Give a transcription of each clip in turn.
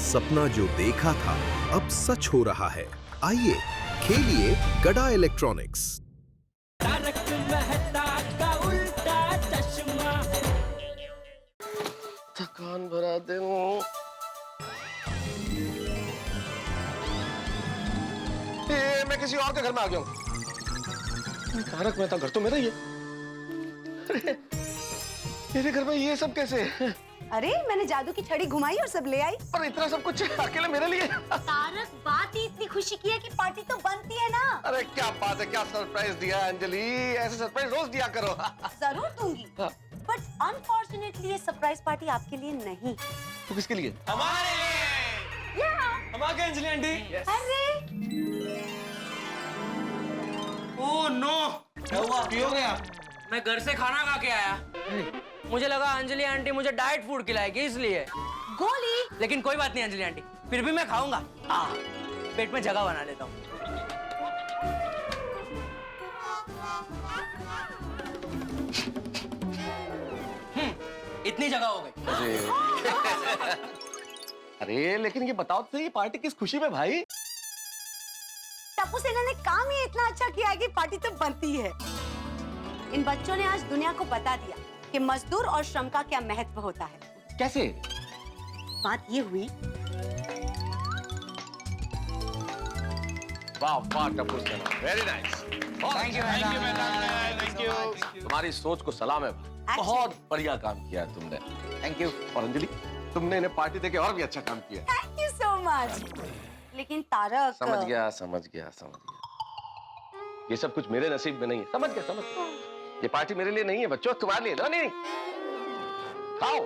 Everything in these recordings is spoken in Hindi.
सपना जो देखा था अब सच हो रहा है। आइए खेलिए गड़ा इलेक्ट्रॉनिक्स। तारक मेहता का उल्टा चश्मा। थकान भरा दिन। मैं किसी और के घर में आ गया हूँ। तारक मेहता घर तो मेरा ही है। अरे मेरे घर में ये सब कैसे? अरे मैंने जादू की छड़ी घुमाई और सब ले आई। और इतना सब कुछ अकेले मेरे लिए? तारक बात ही इतनी खुशी की है कि पार्टी तो बनती है ना। अरे क्या बात है, क्या सरप्राइज दिया अंजलि। ऐसे सरप्राइज रोज दिया करो। जरूर दूंगी, बट अनफॉर्चुनेटली ये सरप्राइज पार्टी आपके लिए नहीं। तो किसके लिए? हमारे लिए। हम आ गए अंजलि आंटी। अरे ओह नो, क्या हुआ? पियोगे आप? मैं घर से खाना खा के आया। मुझे लगा अंजलि आंटी मुझे डाइट फूड खिलाएगी इसलिए। गोली। लेकिन कोई बात नहीं अंजलि आंटी, फिर भी मैं खाऊंगा। पेट में जगह बना लेता हूँ। इतनी जगह हो गई। अरे लेकिन ये बताओ तो ये पार्टी किस खुशी में भाई? टप्पू सेना ने काम ही इतना अच्छा किया है कि पार्टी तो बनती है। इन बच्चों ने आज दुनिया को बता दिया कि मजदूर और श्रम का क्या महत्व होता है। कैसे? बात ये हुई। वाह वाह टप्पू सेना, very nice. Thank you thank you. तुम्हारी सोच को सलाम है भाई। बहुत बढ़िया काम किया है तुमने। Thank you. और अंजलि तुमने इन्हें पार्टी देके और भी अच्छा काम किया। Thank you so much. लेकिन तारक। समझ गया। ये सब कुछ मेरे नसीब में नहीं है। समझ गया। ये पार्टी मेरे लिए नहीं है बच्चों, तुम्हारे लिए। नहीं खाओ,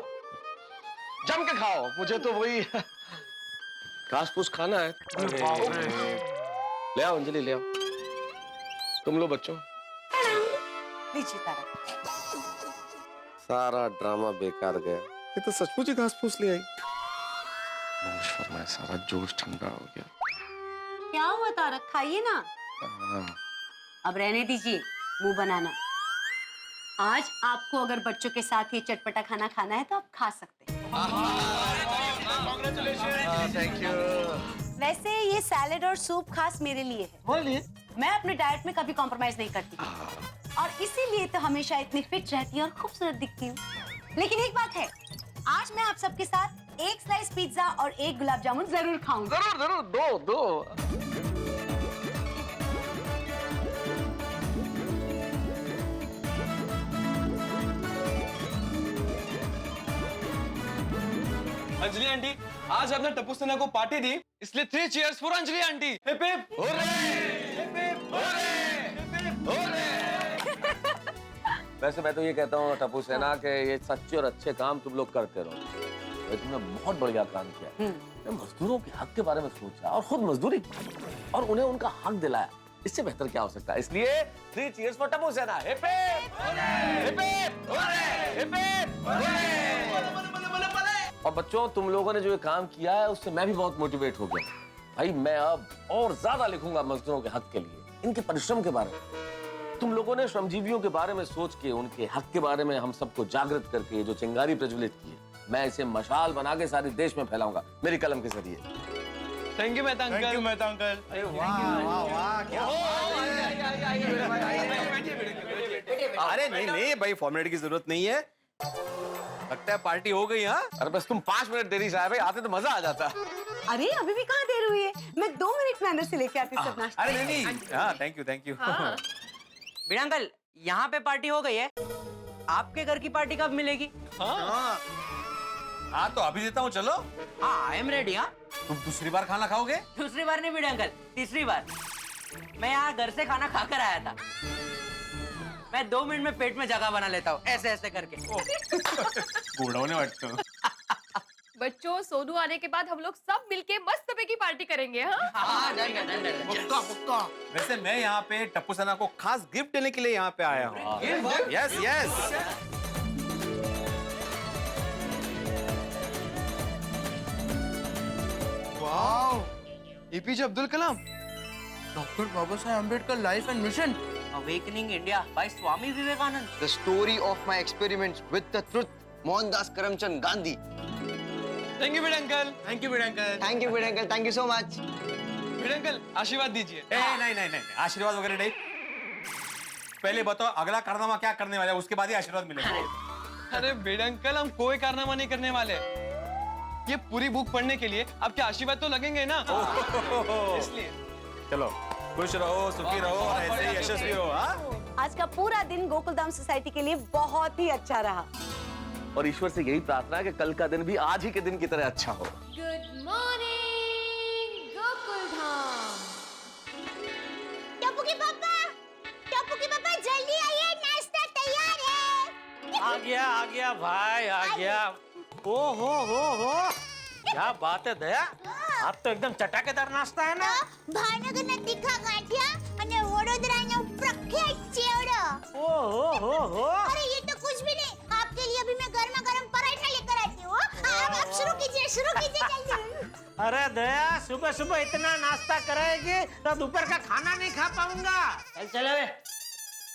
जम के खाओ। मुझे तो वही घास फूस खाना है। ले आओ अंजलि, ले आओ। तुम लो बच्चों। लीजिए तारक। सारा ड्रामा बेकार गया। ये तो सचमुच ही घास फूस ले आई। सारा जोश ठंडा हो गया। क्या हुआ तारक, खाइए ना। अब रहने दीजिए मुंह बनाना। आज आपको अगर बच्चों के साथ ये चटपटा खाना खाना है तो आप खा सकते हैं। Thank you. वैसे ये सैलेड और सूप खास मेरे लिए है। बोलिए। मैं अपने डाइट में कभी कॉम्प्रोमाइज नहीं करती और इसीलिए तो हमेशा इतनी फिट रहती हूँ और खूबसूरत दिखती हूँ। लेकिन एक बात है, आज मैं आप सबके साथ एक स्लाइस पिज्जा और एक गुलाब जामुन जरूर खाऊंगा। जरूर दो। अंजलि आंटी, आज आपने टप्पू सेना को पार्टी दी, इसलिए 3 cheers for Anjali aunty. Hip hip होरे! हिप हिप होरे! वैसे मैं तो ये कहता हूँ टप्पू सेना के ये सच्चे और अच्छे काम तुम लोग करते रहो। तुमने बहुत बढ़िया काम किया। मजदूरों के हक के बारे में सोचा और खुद मजदूरी की और उन्हें उनका हक दिलाया। इससे बेहतर क्या हो सकता है? इसलिए 3 चीयर्स फॉर टप्पू सेना। Hip hip hip hip hip hip. और बच्चों तुम लोगों ने जो ये काम किया है उससे मैं भी बहुत मोटिवेट हो गया भाई। मैं अब और ज्यादा लिखूंगा मजदूरों के हक के लिए, इनके परिश्रम के बारे में। तुम लोगों ने श्रमजीवियों के बारे में सोच के उनके हक के बारे में हम सबको जागृत करके जो चिंगारी प्रज्वलित की है, मैं इसे मशाल बना के सारे देश में फैलाऊंगा मेरी कलम के जरिए। Thank you Mehta uncle. Mehta uncle. अरे नहीं भाई, फॉर्मेलिटी की जरूरत नहीं है। लगता है पार्टी हो गई। हाँ अरे बस तुम 5 मिनट देरी से आए भाई, आते तो मजा आ जाता। अरे अभी भी कहाँ देर हुई है, मैं 2 मिनट में अंदर से लेके आती सब नाश्ता। अरे नहीं। हाँ थैंक यू। बीड़ा अंकल, यहाँ पे पार्टी हो गई है, आपके घर की पार्टी कब मिलेगी? हाँ तो अभी देता हूँ, चलो। हाँ आई एम रेडी। हाँ तुम दूसरी बार खाना खाओगे? दूसरी बार नहीं बीड़ा अंकल, तीसरी बार। मैं यहाँ घर से खाना खाकर आया था। मैं 2 मिनट में पेट में जगह बना लेता हूँ ऐसे करके। बूढ़ा होने वाटतो। बच्चों, सोनू आने के बाद हम लोग सब मिलके मस्त पे की पार्टी करेंगे। हाँ पक्का। वैसे मैं यहाँ पे टप्पू सेना को खास गिफ्ट देने के लिए यहाँ पे आया हूँ। Yes. Wow, APJ Abdul Kalam, doctor Baba Saheb Ambedkar life and mission, awakening India by Swami Vivekananda, the story of my experiments with the truth, Mohandas Karamchand Gandhi. Thank you Bhide uncle. Thank you बेटा uncle. Thank you Bhide uncle, thank you so much. Bhide uncle आशीर्वाद दीजिए। नहीं, आशीर्वाद वगैरह नहीं। पहले बताओ अगला कारनामा क्या करने वाले हैं, उसके बाद ही आशीर्वाद मिलेगा। अरे बिड अंकल हम कोई कारनामा नहीं करने वाले। ये पूरी बुक पढ़ने के लिए आपके आशीर्वाद तो लगेंगे ना, इसलिए। चलो खुश रहो, सुखी रहो और ऐसे ही यशस्वी हो। हाँ? आज का पूरा दिन गोकुलधाम सोसाइटी के लिए बहुत ही अच्छा रहा। और ईश्वर से यही प्रार्थना है कि कल का दिन भी आज ही के दिन की तरह अच्छा हो। Good morning Gokuldham. टप्पू की पापा जल्दी आइए, नाश्ता तैयार है। आ गया भाई, आ गया। ओ हो क्या बात है दया, आज तो एकदम चटाकेदार नाश्ता है ना। ભાવનગરના તીખા ગાંઠિયા અને વડોદરાનો પ્રખ્યાત ચેવડો। ओ अरे ये तो कुछ भी नहीं, आपके लिए अभी मैं गर्मा गर्म पराठा लेकर आती हूँ। आप शुरू कीजिए जल्दी। अरे दया, सुबह सुबह इतना नाश्ता कराएगी तो दोपहर का खाना नहीं खा पाऊंगा। चल वे,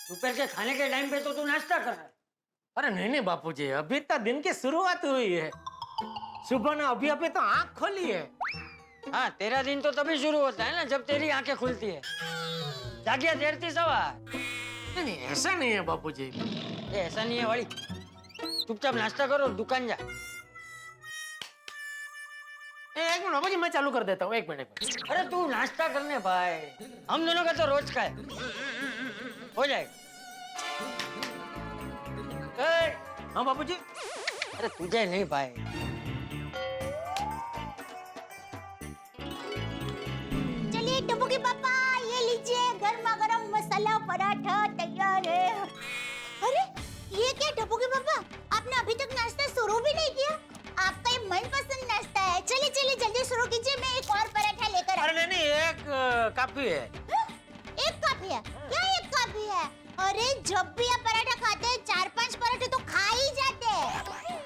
दोपहर के खाने के टाइम पे तो तू नाश्ता कर रहा है। अरे नहीं बापूजी, अभी तो दिन की शुरुआत हुई है। सुबह ने अभी तो आँख खोली है। हाँ, तेरा दिन तो तभी शुरू होता है ना जब तेरी आंखें खुलती है। जागिया देर थी सवार। नहीं, ऐसा नहीं है बापूजी। ये ऐसा नहीं है वाली, चुपचाप नाश्ता करो, दुकान जा। एक मिनट बापूजी, मैं चालू कर देता हूँ। एक मिनट। अरे तू नाश्ता करने भाई, हम दोनों का तो रोज का है, हो जाएगा। हाँ बापूजी। अरे तुझे नहीं भाई। चलिए टप्पू के पापा, ये लीजिए गर्मा गर्म मसाला पराठा तैयार है। अरे ये क्या टप्पू के पापा, आपने अभी तक नाश्ता शुरू भी नहीं किया? आपका ये मनपसंद नाश्ता है। चलिए जल्दी शुरू कीजिए, मैं एक और पराठा लेकर अरे नहीं, एक काफी है। एक काफी है? क्या एक काफी है? अरे जब भी आप पराठा खाते हैं 4-5 पराठे तो खा ही जाते हैं।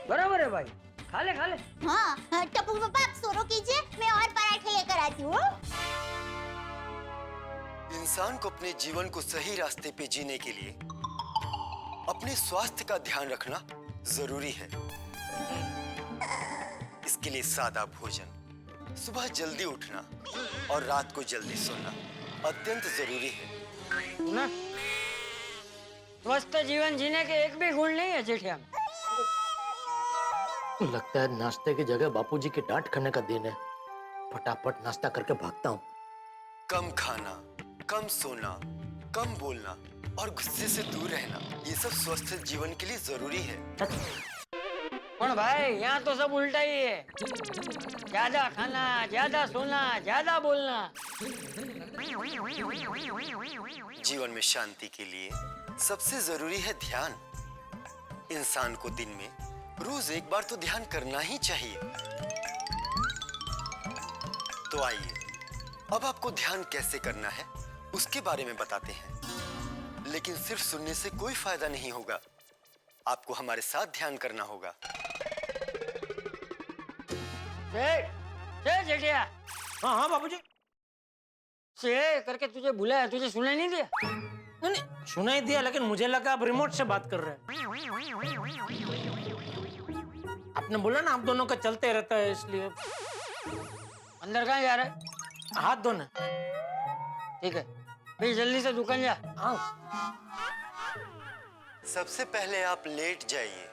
बराबर है भाई, खा ले। हाँ, टप्पू पापा आप शुरू कीजिए, मैं और पराठे लेकर आती हूँ। इंसान को अपने जीवन को सही रास्ते पे जीने के लिए अपने स्वास्थ्य का ध्यान रखना जरूरी है। इसके लिए सादा भोजन, सुबह जल्दी उठना और रात को जल्दी सोना अत्यंत जरूरी है। ना, स्वस्थ जीवन जीने के एक भी गुण नहीं है जेठिया में। लगता है नाश्ते की जगह बापूजी की डांट खाने का दिन है। फटाफट नाश्ता करके भागता हूँ। कम खाना, कम सोना, कम बोलना और गुस्से से दूर रहना, ये सब स्वस्थ जीवन के लिए जरूरी है। पण भाई यहाँ तो सब उल्टा ही है। ज्यादा खाना, ज्यादा सोना, ज्यादा बोलना। जीवन में शांति के लिए सबसे जरूरी है ध्यान। इंसान को दिन में रोज एक बार तो ध्यान करना ही चाहिए। तो आइए अब आपको ध्यान कैसे करना है उसके बारे में बताते हैं। लेकिन सिर्फ सुनने से कोई फायदा नहीं होगा, आपको हमारे साथ ध्यान करना होगा। जय जेठिया। हाँ बापूजी। से करके तुझे बुलाया, तुझे सुनाई नहीं दिया? नहीं, सुनाई दिया, लेकिन मुझे लगा आप रिमोट से बात कर रहे हैं। आपने बोला ना आप दोनों का चलते रहता है, इसलिए। अंदर कहाँ जा रहा है? हाथ धोने। ठीक है, भाई जल्दी से दुकान जा। सबसे पहले आप लेट जाइए।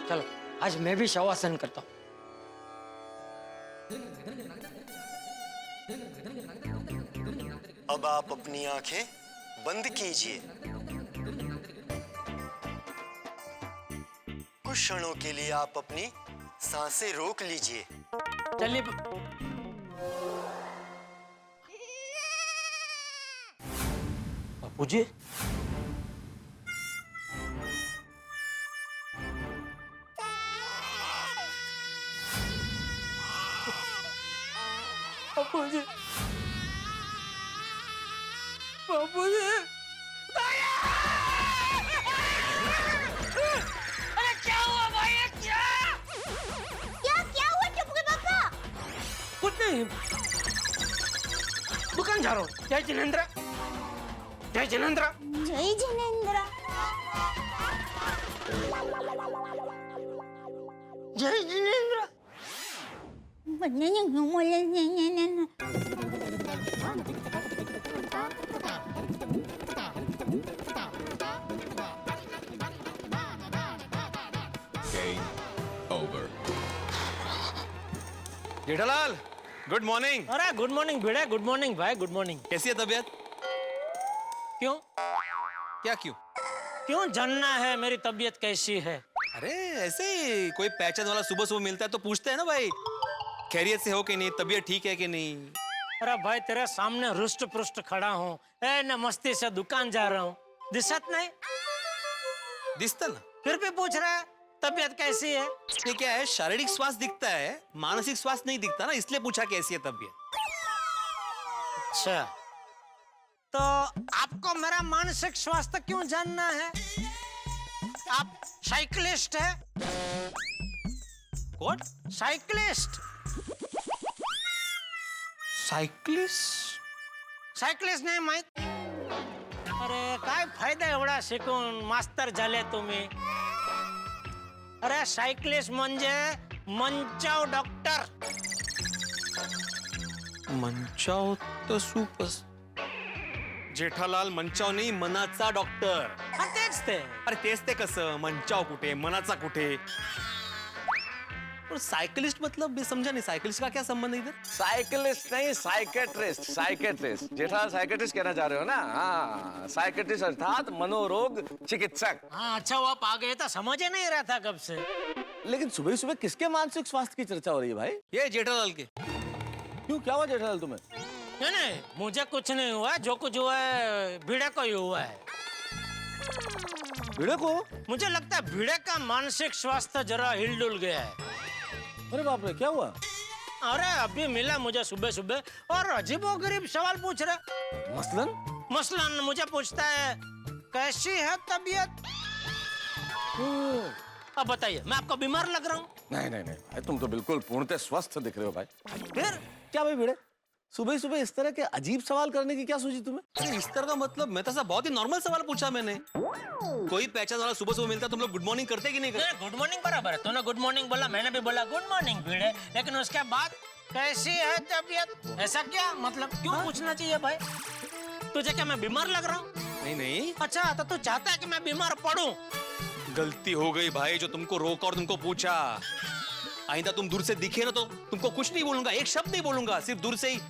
चलो आज मैं भी शवासन करता हूँ। अब आप अपनी आंखें बंद कीजिए। कुछ क्षणों के लिए आप अपनी सांसें रोक लीजिए। चलिए बापूजी। बापूजी, बापूजी। अरे क्या हुआ भाई, क्या हुआ टप्पू के पापा? कुछ नहीं, दुकान जा रहा हूँ। जय जिनेंद्र। जय जिनेंद्र। जय जिनेंद्र। जय जिनेंद्र। Jethalal, good morning. अरे good morning Bhide, good morning भाई, गुड मॉर्निंग। कैसी है तबीयत? क्यों क्या क्यों? क्यों जानना है मेरी तबीयत कैसी है? अरे ऐसे ही कोई पहचान वाला सुबह सुबह मिलता है तो पूछते हैं ना भाई, खैरियत से हो कि नहीं, तबीयत ठीक है कि नहीं। अरे भाई तेरे सामने रुष्ट पुष्ट खड़ा हूँ, न मस्ती से दुकान जा रहा हूँ, दिशत नहीं? दिखता ना। फिर भी पूछ रहा है तबीयत कैसी है? ये क्या है, शारीरिक स्वास्थ्य दिखता है, मानसिक स्वास्थ्य नहीं दिखता ना, इसलिए पूछा कैसी है तबीयत। अच्छा, तो आपको मेरा मानसिक स्वास्थ्य क्यों जानना है? आप साइकिलिस्ट है? कौन? साइकिलिस्ट? साइकिलिस्ट? सायकलिस्ट नाही माहित? अरे काय फायदा एवढा शिकून मास्तर झाले तुम्ही? अरे सायकलिस्ट म्हणजे मंचाव डॉक्टर. मंचाव तो सूपस. जेठालाल मंचाव नाही, मनाचा डॉक्टर. हा तेच ते. अरे तेच ते कसं, मंचाव कुठे मनाचा कुठे? और साइकिलिस्ट मतलब मैं समझा नहीं, साइकिलिस्ट का क्या संबंध है इधर? साइकिलिस्ट नहीं, साइकेट्रिस्ट, साइकेट्रिस्ट। जेठालाल साइकेट्रिस्ट कहना चाह रहे हो ना? हाँ, साइकेट्रिस्ट अर्थात मनोरोग चिकित्सक। हाँ अच्छा, वो आप आ गए तो समझ ही नहीं रहा था कब से. लेकिन सुबह सुबह किसके मानसिक स्वास्थ्य की चर्चा हो रही है भाई? ये जेठालाल के. क्यों, क्या हुआ जेठालाल तुम्हें? नहीं नहीं, मुझे कुछ नहीं हुआ, जो कुछ हुआ है भिड़े को ही हुआ है. भिड़े को? मुझे लगता है भिड़े का मानसिक स्वास्थ्य जरा हिलडुल गया है. अरे बाप रे, क्या हुआ? अरे अभी मिला मुझे सुबह सुबह और अजीबोगरीब सवाल पूछ रहा. मसलन मुझे पूछता है कैसी है तबीयत? अब बताइए, मैं आपको बीमार लग रहा हूँ? नहीं नहीं नहीं भाई, तुम तो बिल्कुल पूर्णतः स्वस्थ दिख रहे हो भाई. फिर क्या भाई भिड़े, सुबह सुबह इस तरह के अजीब सवाल करने की क्या सूझी तुम्हें? अरे इस तरह का मतलब, मैं तो ऐसा बहुत ही नॉर्मल सवाल पूछा मैंने. कोई पहचान वाला सुबह सुबह मिलता, तुम लोग गुड मॉर्निंग करते कि नहीं करते? गुड मॉर्निंग बराबर है. तूने गुड मॉर्निंग बोला, मैंने भी बोला गुड मॉर्निंग भिड़े, लेकिन उसके बाद कैसी है तबीयत, ऐसा क्या मतलब? क्यों पूछना चाहिए भाई? तुझे क्या मैं बीमार लग रहा हूँ? नहीं नहीं. अच्छा, तो तू चाहता है कि मैं बीमार पड़ूं? गलती हो गई भाई, जो तुमको रोका और तुमको पूछा. आइंदा तुम दूर से दिखे ना तो तुमको कुछ नहीं बोलूंगा, एक शब्द नहीं बोलूंगा, सिर्फ दूर से ही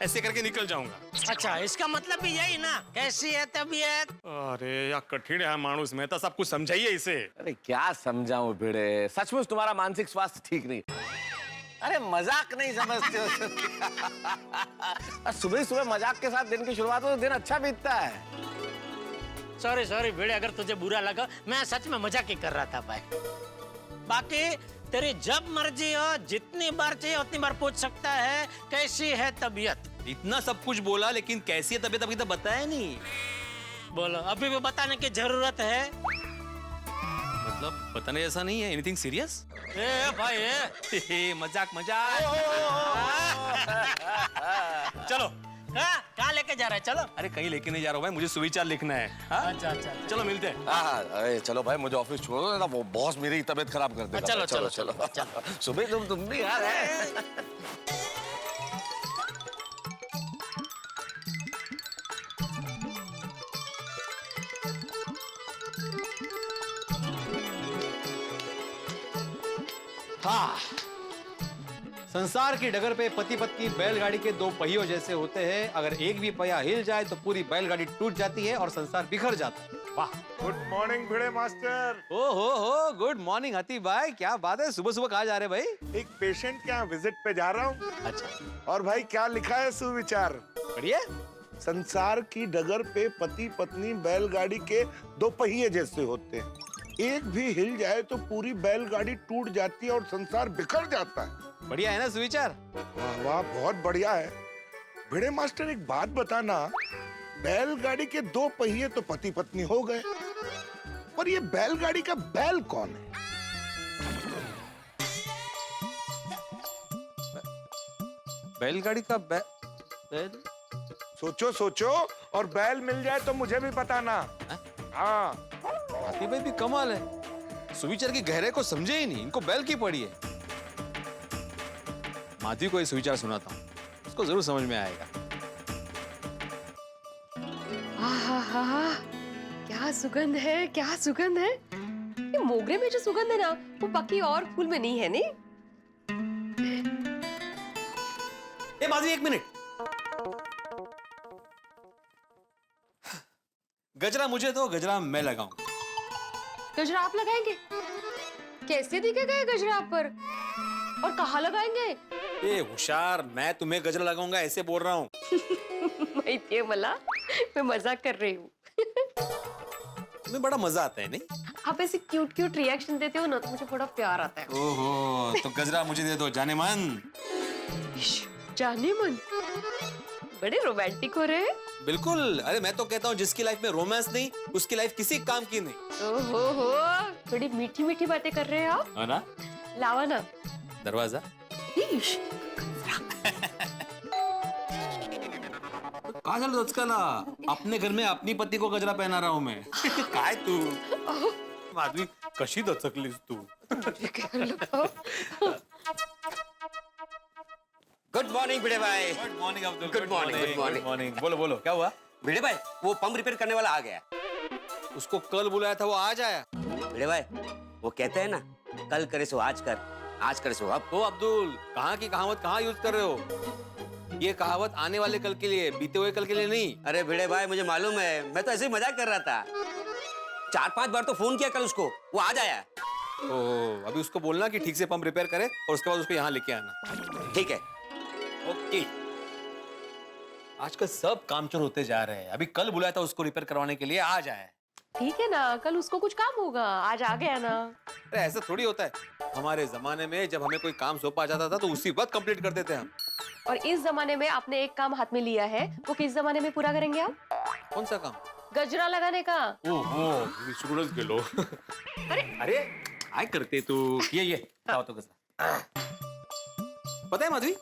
ऐसे करके निकल जाऊंगा. अच्छा, इसका मतलब भी यही ना, कैसी है तबीयत? अरे यार कठिन है मानुस, मैं तो सब कुछ समझाइए इसे. अरे क्या समझाऊं भिड़े, सचमुच तुम्हारा मानसिक स्वास्थ्य ठीक नहीं. अरे मजाक नहीं समझते हो. सुबह सुबह मजाक के साथ दिन की शुरुआत हो तो दिन अच्छा बीतता है. सॉरी सॉरी भिड़े, अगर तुझे बुरा लगा, मैं सच में मजाक ही कर रहा था भाई. बाकी तेरी जब मर्जी हो, जितनी बार चाहिए उतनी बार पूछ सकता है कैसी है तबीयत. इतना सब कुछ बोला, लेकिन कैसी है तबीयत अभी तक बताया नहीं. बोलो, अभी भी बताने की जरूरत है? मतलब बताने जैसा नहीं है. Anything serious? ए भाई ए. मजाक मजाक. चलो. कहाँ लेके जा रहा है? चलो. अरे कहीं लेके नहीं जा रहा हूँ भाई, मुझे सुविचार लिखना है. हाँ? अच्छा अच्छा, चलो मिलते हैं. हाँ, अरे चलो भाई, मुझे ऑफिस छोड़ दो ना, वो बॉस मेरी तबीयत खराब कर देगा. चलो चलो चलो. सुबह तुम भी यार है. हाँ, संसार की डगर पे पति पत्नी बैलगाड़ी के दो पहियों जैसे होते हैं. अगर एक भी पहिया हिल जाए तो पूरी बैलगाड़ी टूट जाती है और संसार बिखर जाता है. वाह. गुड मॉर्निंग भिड़े मास्टर. ओ हो, गुड मॉर्निंग हाथी भाई. क्या बात है, सुबह सुबह कहाँ जा रहे भाई? एक पेशेंट के यहाँ विजिट पे जा रहा हूँ. अच्छा. और भाई क्या लिखा है सुविचार? बढ़िया. संसार की डगर पे पति पत्नी बैलगाड़ी के दो पहिए जैसे होते हैं. एक भी हिल जाए तो पूरी बैलगाड़ी टूट जाती है और संसार बिखर जाता है. बढ़िया है ना सुविचार? वाह वाह, बहुत बढ़िया है. भिड़े मास्टर एक बात बताना, बैलगाड़ी के दो पहिए तो पति पत्नी हो गए, पर ये बैलगाड़ी का बैल कौन है? बैलगाड़ी का बैल? सोचो सोचो और बैल मिल जाए तो मुझे भी बताना. हाँ. हाथी भाई भी कमाल है, सुविचार की गहराई को समझे ही नहीं, इनको बैल की पड़ी है. माधवी को ये सुविचार सुनाता हूँ, उसको जरूर समझ में आएगा। आहा, क्या सुगंध है, क्या सुगंध है। ये मोगरे में जो सुगंध है ना, वो बाकी और फूल में नहीं है, नहीं? ए माधवी, 1 मिनट। गजरा मुझे दो, गजरा मैं लगाऊंगा। गजरा आप लगाएंगे? कैसे दिखेगा ये गजरा आप पर? और कहाँ लगाएंगे? ए होशियार, मैं तुम्हें गजरा लगाऊंगा ऐसे बोल रहा हूँ। माहिती मला, मैं मजाक कर रही हूँ। तुम्हें बड़ा मजा आता है, नहीं? आप ऐसे क्यूट क्यूट रिएक्शन देते हो ना, तो मुझे बड़ा प्यार आता है। ओहो, तो गजरा मुझे दे दो, जाने मन। जाने मन? बड़े रोमांटिक हो रहे हैं। बिल्कुल, अरे मैं तो कहता हूँ जिसकी लाइफ में रोमांस नहीं, उसकी लाइफ किसी काम की नहीं। ओहो, बड़ी मीठी मीठी बातें कर रहे हैं आप। है ना? लावा ना दरवाजा। कहाँ चल दचकाला? अपने घर में अपनी पति को गजरा पहना रहा हूँ मैं। काय तू? माधवी, कशी दचकलीस तू? गुड मॉर्निंग भिड़े भाई। Good morning Abdul. Good morning, good morning. Morning. बोलो बोलो, क्या हुआ? भिड़े भाई, वो पंप रिपेयर करने वाला आ गया। उसको कल बुलाया था, वो आज आया। भिड़े भाई, वो कहते हैं ना, कल करे सो आज कर, आज करे सो अब। तो अब्दुल, कहाँ की कहावत कहाँ यूज कर रहे हो? ये कहावत आने वाले कल के लिए, बीते हुए कल के लिए नहीं। अरे भिड़े भाई, मुझे मालूम है, मैं तो ऐसे ही मजाक कर रहा था। 4-5 बार तो फोन किया कल उसको, वो आज आया। ओह, अभी उसको बोलना कि ठीक से पंप रिपेयर करे और उसके बाद उसको यहाँ लेके आना। ठीक है। ओके। आजकल सब कामचोर होते जा रहे हैं। अभी कल बुलाया था उसको रिपेयर करवाने के लिए, आज आया है। ठीक है ना, कल उसको कुछ काम होगा, आज आ गया ना। अरे ऐसा थोड़ी होता है। हमारे जमाने में जब हमें कोई काम सौंपा जाता था तो उसी वक्त कंप्लीट कर देते हम। और इस जमाने में आपने एक काम हाथ में लिया है, वो किस जमाने में पूरा करेंगे आप? कौन सा काम? गजरा लगाने का। ओहो, सूरज के लो। अरे काय करते तू? ये आओ तो गजरा। पता है माधवी,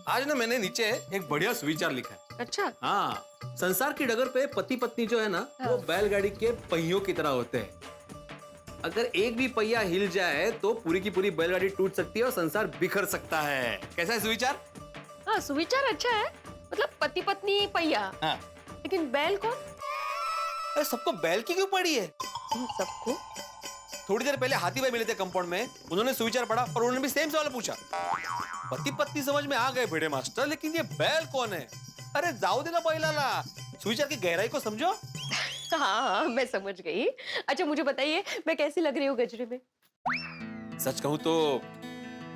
आज ना मैंने नीचे एक बढ़िया सुविचार लिखा है। अच्छा? हाँ, संसार की डगर पे पति पत्नी जो है ना, वो बैलगाड़ी के पहियों की तरह होते हैं। अगर एक भी पहिया हिल जाए तो पूरी की पूरी बैलगाड़ी टूट सकती है और संसार बिखर सकता है। कैसा है सुविचार? हाँ, सुविचार अच्छा है। मतलब पति पत्नी पहिया। हाँ। लेकिन बैल कौन? अरे सबको बैल की क्यों पड़ी है? सबको? थोड़ी देर पहले हाथी भाई मिले थे कंपाउंड में, उन्होंने सुविचार पढ़ा और उन्होंने भी सेम सवाल पूछा। पति पत्नी समझ में आ गए भिड़े मास्टर, लेकिन ये बैल कौन है? अरे जाओ देना बैलाला, सुविचार की गहराई को समझो। हाँ, मैं समझ गई। अच्छा मुझे बताइए, मैं कैसी लग रही हूँ गजरे में? सच कहूँ तो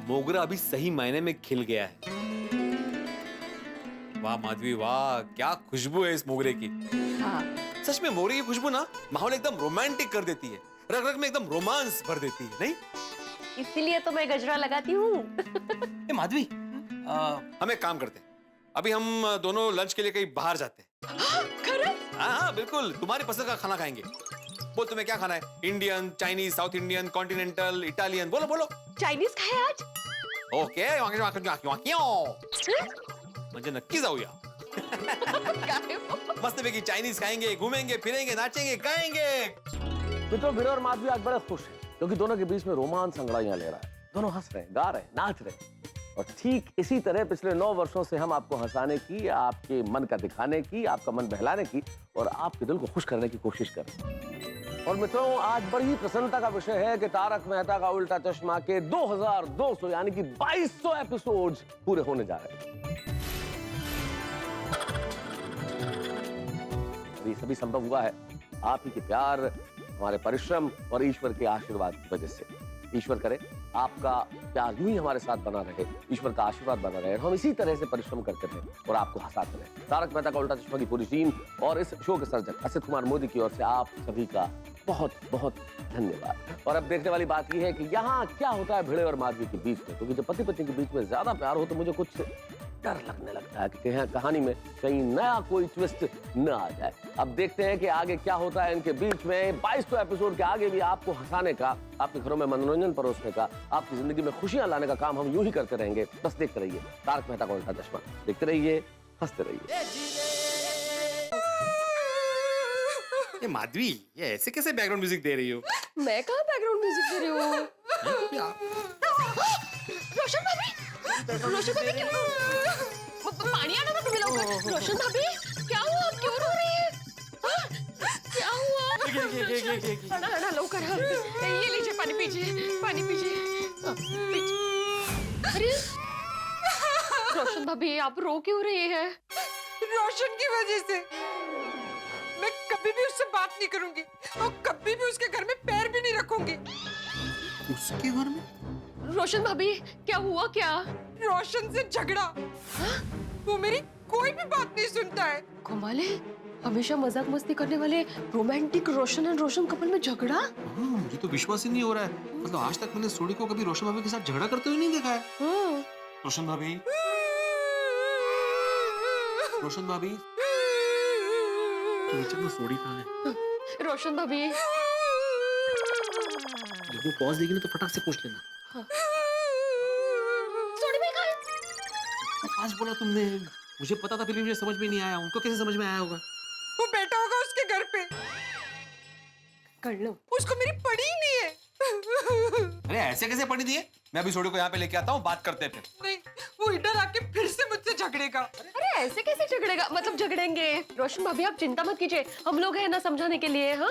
मोगरा अभी सही मायने में खिल गया है। वाह माधवी वाह, क्या खुशबू है इस मोगरे की। हाँ। सच में मोगरे की खुशबू ना माहौल एकदम रोमांटिक कर देती है, रग रग में एकदम रोमांस भर देती है, नहीं? इसीलिए तो मैं गजरा लगाती हूँ। माधवी, हम एक काम करते हैं, अभी हम दोनों लंच के लिए कहीं बाहर जाते हैं। हाँ बिल्कुल, तुम्हारी पसंद का खाना खाएंगे। बोल तुम्हें क्या खाना है? Indian, Chinese, south Indian, continental, Italian, बोलो बोलो। चाइनीज खाए आज? ओके, म्हणजे नक्की जाऊया। मस्त पैकी चाइनीज खाएंगे, घूमेंगे, फिरेंगे, नाचेंगे, गाएंगे। मित्रों, भिड़े और माधवी आज बड़े खुश हैं क्योंकि दोनों के बीच में रोमांस अंगड़ाइयां ले रहा है। दोनों हंस रहे हैं, गा रहे हैं, नाच रहे हैं। और ठीक इसी तरह पिछले 9 वर्षों से हम आपको हंसाने की, आपके मन का दिखाने की, आपका मन बहलाने की और आपके दिल को खुश करने की कोशिश कर रहे हैं। और मित्रों, आज बड़ी प्रसन्नता का विषय है कि तारक मेहता का उल्टा चश्मा के 2200 यानी कि 2200 एपिसोड्स पूरे होने जा रहे हैं। ये सभी संभव हुआ है आप ही के प्यार, हमारे परिश्रम और ईश्वर के आशीर्वाद की वजह से। ईश्वर करे आपका प्यार यूं ही हमारे साथ बना रहे, ईश्वर का आशीर्वाद बना रहे, हम इसी तरह से परिश्रम करते रहे और आपको हंसाते रहे। तारक मेहता का उल्टा चश्मा की पूरी टीम और इस शो के सर्जक असित कुमार मोदी की ओर से आप सभी का बहुत बहुत धन्यवाद। और अब देखने वाली बात यह है कि यहाँ क्या होता है भिड़े और माधवी के बीच में, क्योंकि जब पति पत्नी के बीच में ज्यादा प्यार हो तो मुझे कुछ डर लगने लगता है कि कहानी में कहीं नया कोई ट्विस्ट न आ जाए। अब देखते हैं कि आगे क्या होता है इनके बीच में। 2200 एपिसोड के आगे भी आपको हंसाने का, आपके घरों में मनोरंजन परोसने का, आपकी जिंदगी में खुशियां लाने का काम हम यूं ही करते रहेंगे। बस देखते रहिए तारक मेहता का उल्टा चश्मा, देखते रहिए, हंसते रहिए। ये माधवी, ये ऐसे कैसे बैकग्राउंड म्यूजिक दे रही हो? मैं कहाँ बैकग्राउंड म्यूजिक दे रही हूँ? रोशन भाभी, रोशन भाभी क्या पानी आना था तुम्हें लोग। रोशन भाभी क्या हुआ, आप क्यों रो रही है? हाँ? क्या हुआ? हना हना लो कर, ये लीजिए पानी पीजिए, पानी पीजिए। अरे रोशन भाभी आप रो क्यों रही है? रोशन की वजह से। मैं कभी भी उससे बात नहीं करूंगी और कभी भी उसके घर में पैर भी नहीं रखूंगी। उसके घर में? रोशन भाभी क्या हुआ क्या? रोशन से झगड़ा। वो मेरी कोई भी बात नहीं सुनता है। कमाल है, हमेशा मजाक मस्ती करने वाले romantic Roshan and Roshan couple में झगड़ा। मुझे तो विश्वास ही नहीं हो रहा है। मतलब आज तक मैंने सोडी को कभी रोशन भाभी के साथ झगड़ा करते हुए नहीं देखा है। रोशन भाभी, रोशन भाभी, नीचे में सोडी कहाँ है? रोशन भाभी जब वो पॉज देगी ना तो फटाक से पूछ लेना। सोडी भाई कहाँ है? आज बोला तुमने, मुझे पता था फिर भी मुझे समझ में नहीं आया। उनको कैसे समझ में आया होगा? वो बैठा होगा उसके घर पे। कर लो। उसको मेरी पड़ी ही नहीं है। अरे ऐसे कैसे पड़ी दिए? मैं अभी सोडी को यहाँ पे लेके आता हूँ, बात करते हैं फिर। नहीं, वो इधर आके फिर से मुझसे झगड़ेगा। अरे ऐसे कैसे झगड़ेगा? मतलब झगड़ेंगे। रोशन भाभी आप चिंता मत कीजिए, हम लोग हैं ना समझाने के लिए। हाँ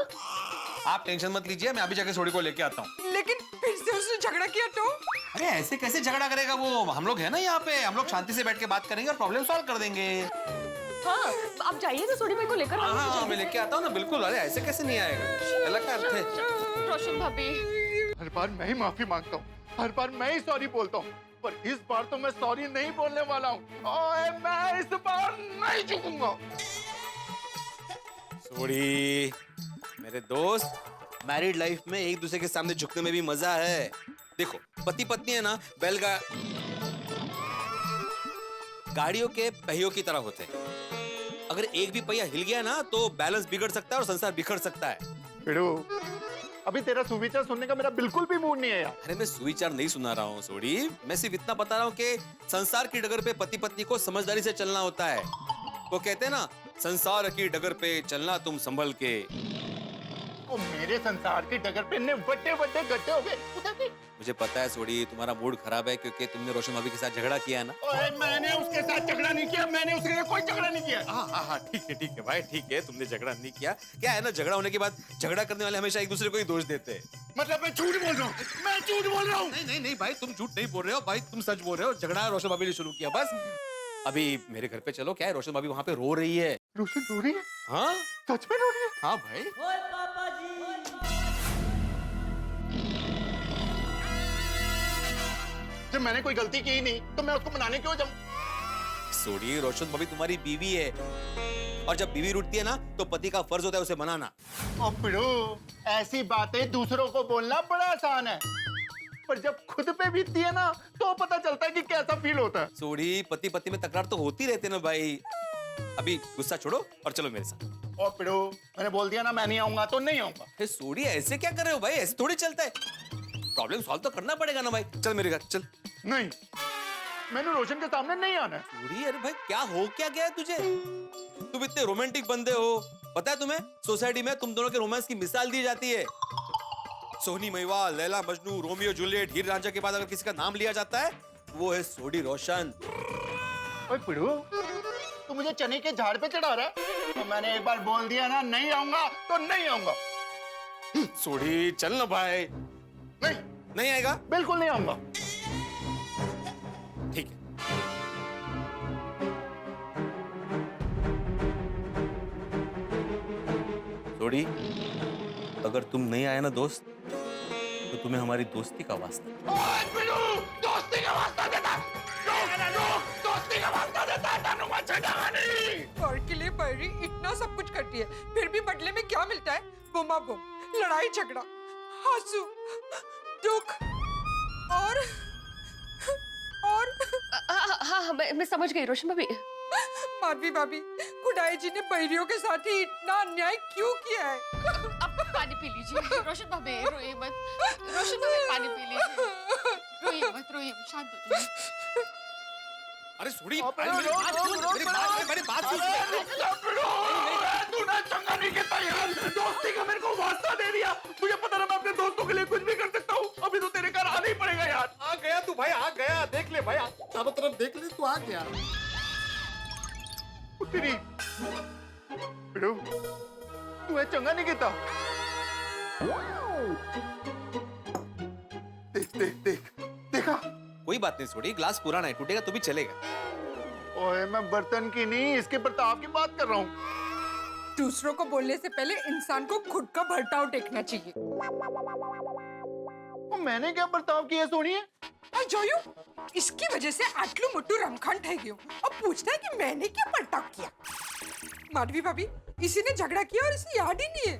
आप टेंशन मत लीजिए, मैं अभी जाके सोडी को लेके आता हूँ। लेकिन फिर से उसने झगड़ा किया तो? अरे ऐसे कैसे झगड़ा करेगा वो? हम लोग हैं ना यहाँ पे, हम लोग शांति से बैठ के बात करेंगे और प्रॉब्लम सॉल्व कर देंगे। हाँ आप जाइए ना सोडी भाई को लेकर। हाँ मैं लेके आता हूँ ना, बिल्कुल। अरे ऐसे कैसे नहीं आएगा? अलग का अर्थ है। रोशन भाभी हर बार मैं ही माफी मांगता हूँ, हर बार मैं ही सॉरी बोलता हूँ, पर इस बार तो मैं सॉरी नहीं बोलने वाला हूँ। ओए मैं इस बार नहीं झुकूंगा। सोडी मेरे दोस्त, मैरिड लाइफ में एक दूसरे के सामने झुकने में भी मजा है। देखो पति पत्नी है ना, गाड़ियों के पहियों की तरह होते हैं। अगर एक भी पहिया हिल गया ना तो बैलेंस बिगड़ सकता है और संसार बिखर सकता है। बिड़ू, अभी तेरा सुविचार सुनने का मेरा बिल्कुल भी मूड नहीं है यार। अरे मैं सुविचार नहीं सुना रहा हूँ सोडी, मैं सिर्फ इतना बता रहा हूँ कि संसार की डगर पे पति पत्नी को समझदारी से चलना होता है। वो कहते हैं ना, संसार की डगर पे चलना तुम संभल के। ओ मेरे संसार की डगर पे ने बड़े बड़े गड्ढे हो गए। मुझे पता है सोडी तुम्हारा मूड खराब है क्योंकि तुमने रोशन भाभी के साथ झगड़ा किया है ना। ओए मैंने उसके साथ झगड़ा नहीं किया, मैंने उसके साथ कोई झगड़ा नहीं किया। हाँ ठीक है भाई, ठीक है तुमने झगड़ा नहीं किया। क्या है ना, झगड़ा होने के बाद झगड़ा करने वाले हमेशा एक दूसरे को ही दोष देते हैं। मतलब मैं झूठ बोल रहा हूँ, मैं झूठ बोल रहा हूँ। नहीं भाई, तुम झूठ नहीं बोल रहे हो भाई, तुम सच बोल रहे हो। झगड़ा रोशन भाभी ने शुरू किया बस। अभी मेरे घर पे चलो, क्या है रोशन भाभी वहाँ पे रो रही है। रोशन रो रही है? हाँ सच में रो रही है? हाँ भाई। ओए पापा जी। जब मैंने कोई गलती की ही नहीं तो मैं उसको मनाने क्यों जाऊं? सोडी रोशन भाभी तुम्हारी बीवी है और जब बीवी रूठती है ना तो पति का फर्ज होता है उसे मनाना। ऐसी बातें दूसरों को बोलना बड़ा आसान है, पर जब खुद पे बीतती है ना तो पता चलता है कि कैसा फील होता है। सोडी पति पत्नी में तकरार तो होती रहती है ना भाई। अभी गुस्सा छोड़ो और चलो मेरे साथ। और पिड़ो, मैंने बोल दिया ना मैं नहीं आऊंगा तो नहीं आऊंगा। सोडी ऐसे क्या कर रहे हो भाई? ऐसे थोड़ी चलता है, प्रॉब्लम सॉल्व तो करना पड़ेगा ना भाई। चल मेरे घर चल। नहीं, मैंने रोशन के सामने नहीं आना है। सोडी अरे भाई क्या हो क्या गया है तुझे? तुम इतने रोमांटिक बंदे हो, पता है तुम्हें सोसाइटी में तुम दोनों के रोमांस की मिसाल दी जाती है। सोनी महिवाल, लैला मजनू, रोमियो जूलियट, हीर रांझा के बाद अगर किसी का नाम लिया जाता है वो है सोडी रोशन। ओए पिड़ू, तू मुझे चने के झाड़ पे चढ़ा रहा है? तो मैंने एक बार बोल दिया ना नहीं आऊंगा तो नहीं आऊंगा। सोडी चल ना भाई। नहीं आएगा? बिल्कुल नहीं आऊंगा। ठीक है। सोडी अगर तुम नहीं आए ना दोस्त तो तुम्हें हमारी दोस्ती का वास्ता। ओए पिड़ू, दोस्ती का वास्ता देता। दोस्ती का वास्ता देता, तानुमा छड़ावा नहीं। और के लिए बैरी इतना सब कुछ करती है, फिर भी बदले में क्या मिलता है? बुमा बुम, लड़ाई झगड़ा, आंसू, दुख और हाँ मैं समझ गई रोशन भाभी। माधवी भाभी, खुदाई जी ने बैरियों के साथ ही इतना अन्याय क्यों किया है? अब पानी पी लीजिए रोशन भाभी, रोइए मत। रोशन भाभी पानी पी लीजिए, रोइए मत, शांत हो जाइए। अरे सोडी मेरी बात सुन। तूने चंगा नहीं कहता यार, दोस्ती का मेरे को वास्ता दे दिया। मुझे पता ना मैं अपने दोस्तों के लिए कुछ भी कर सकता हूँ। अब अभी तो तेरे घर आना ही पड़ेगा यार। आ गया तू भाई, आ गया। देख ले भाई, चारों तरफ देख ले, तू आ गया। तेरी बिड़ू, तू है चंगा नहीं कहता। देख देख देख, देखा? कोई बात नहीं सोडी, ग्लास पुराना है, टूटेगा तो भी चलेगा। ओए मैं बर्तन की नहीं, इसके प्रताप की बात कर रहा हूँ। दूसरों को बोलने से पहले इंसान को खुद का बर्ताव देखना चाहिए। मैंने क्या बर्ताव किया सोनिए? जोयू, इसकी वजह से आटलू मुट्टू रमखान ठह गयो और पूछता है कि मैंने क्या बर्ताव किया। माधवी भाभी, इसी ने झगड़ा किया और इसे याद ही नहीं है।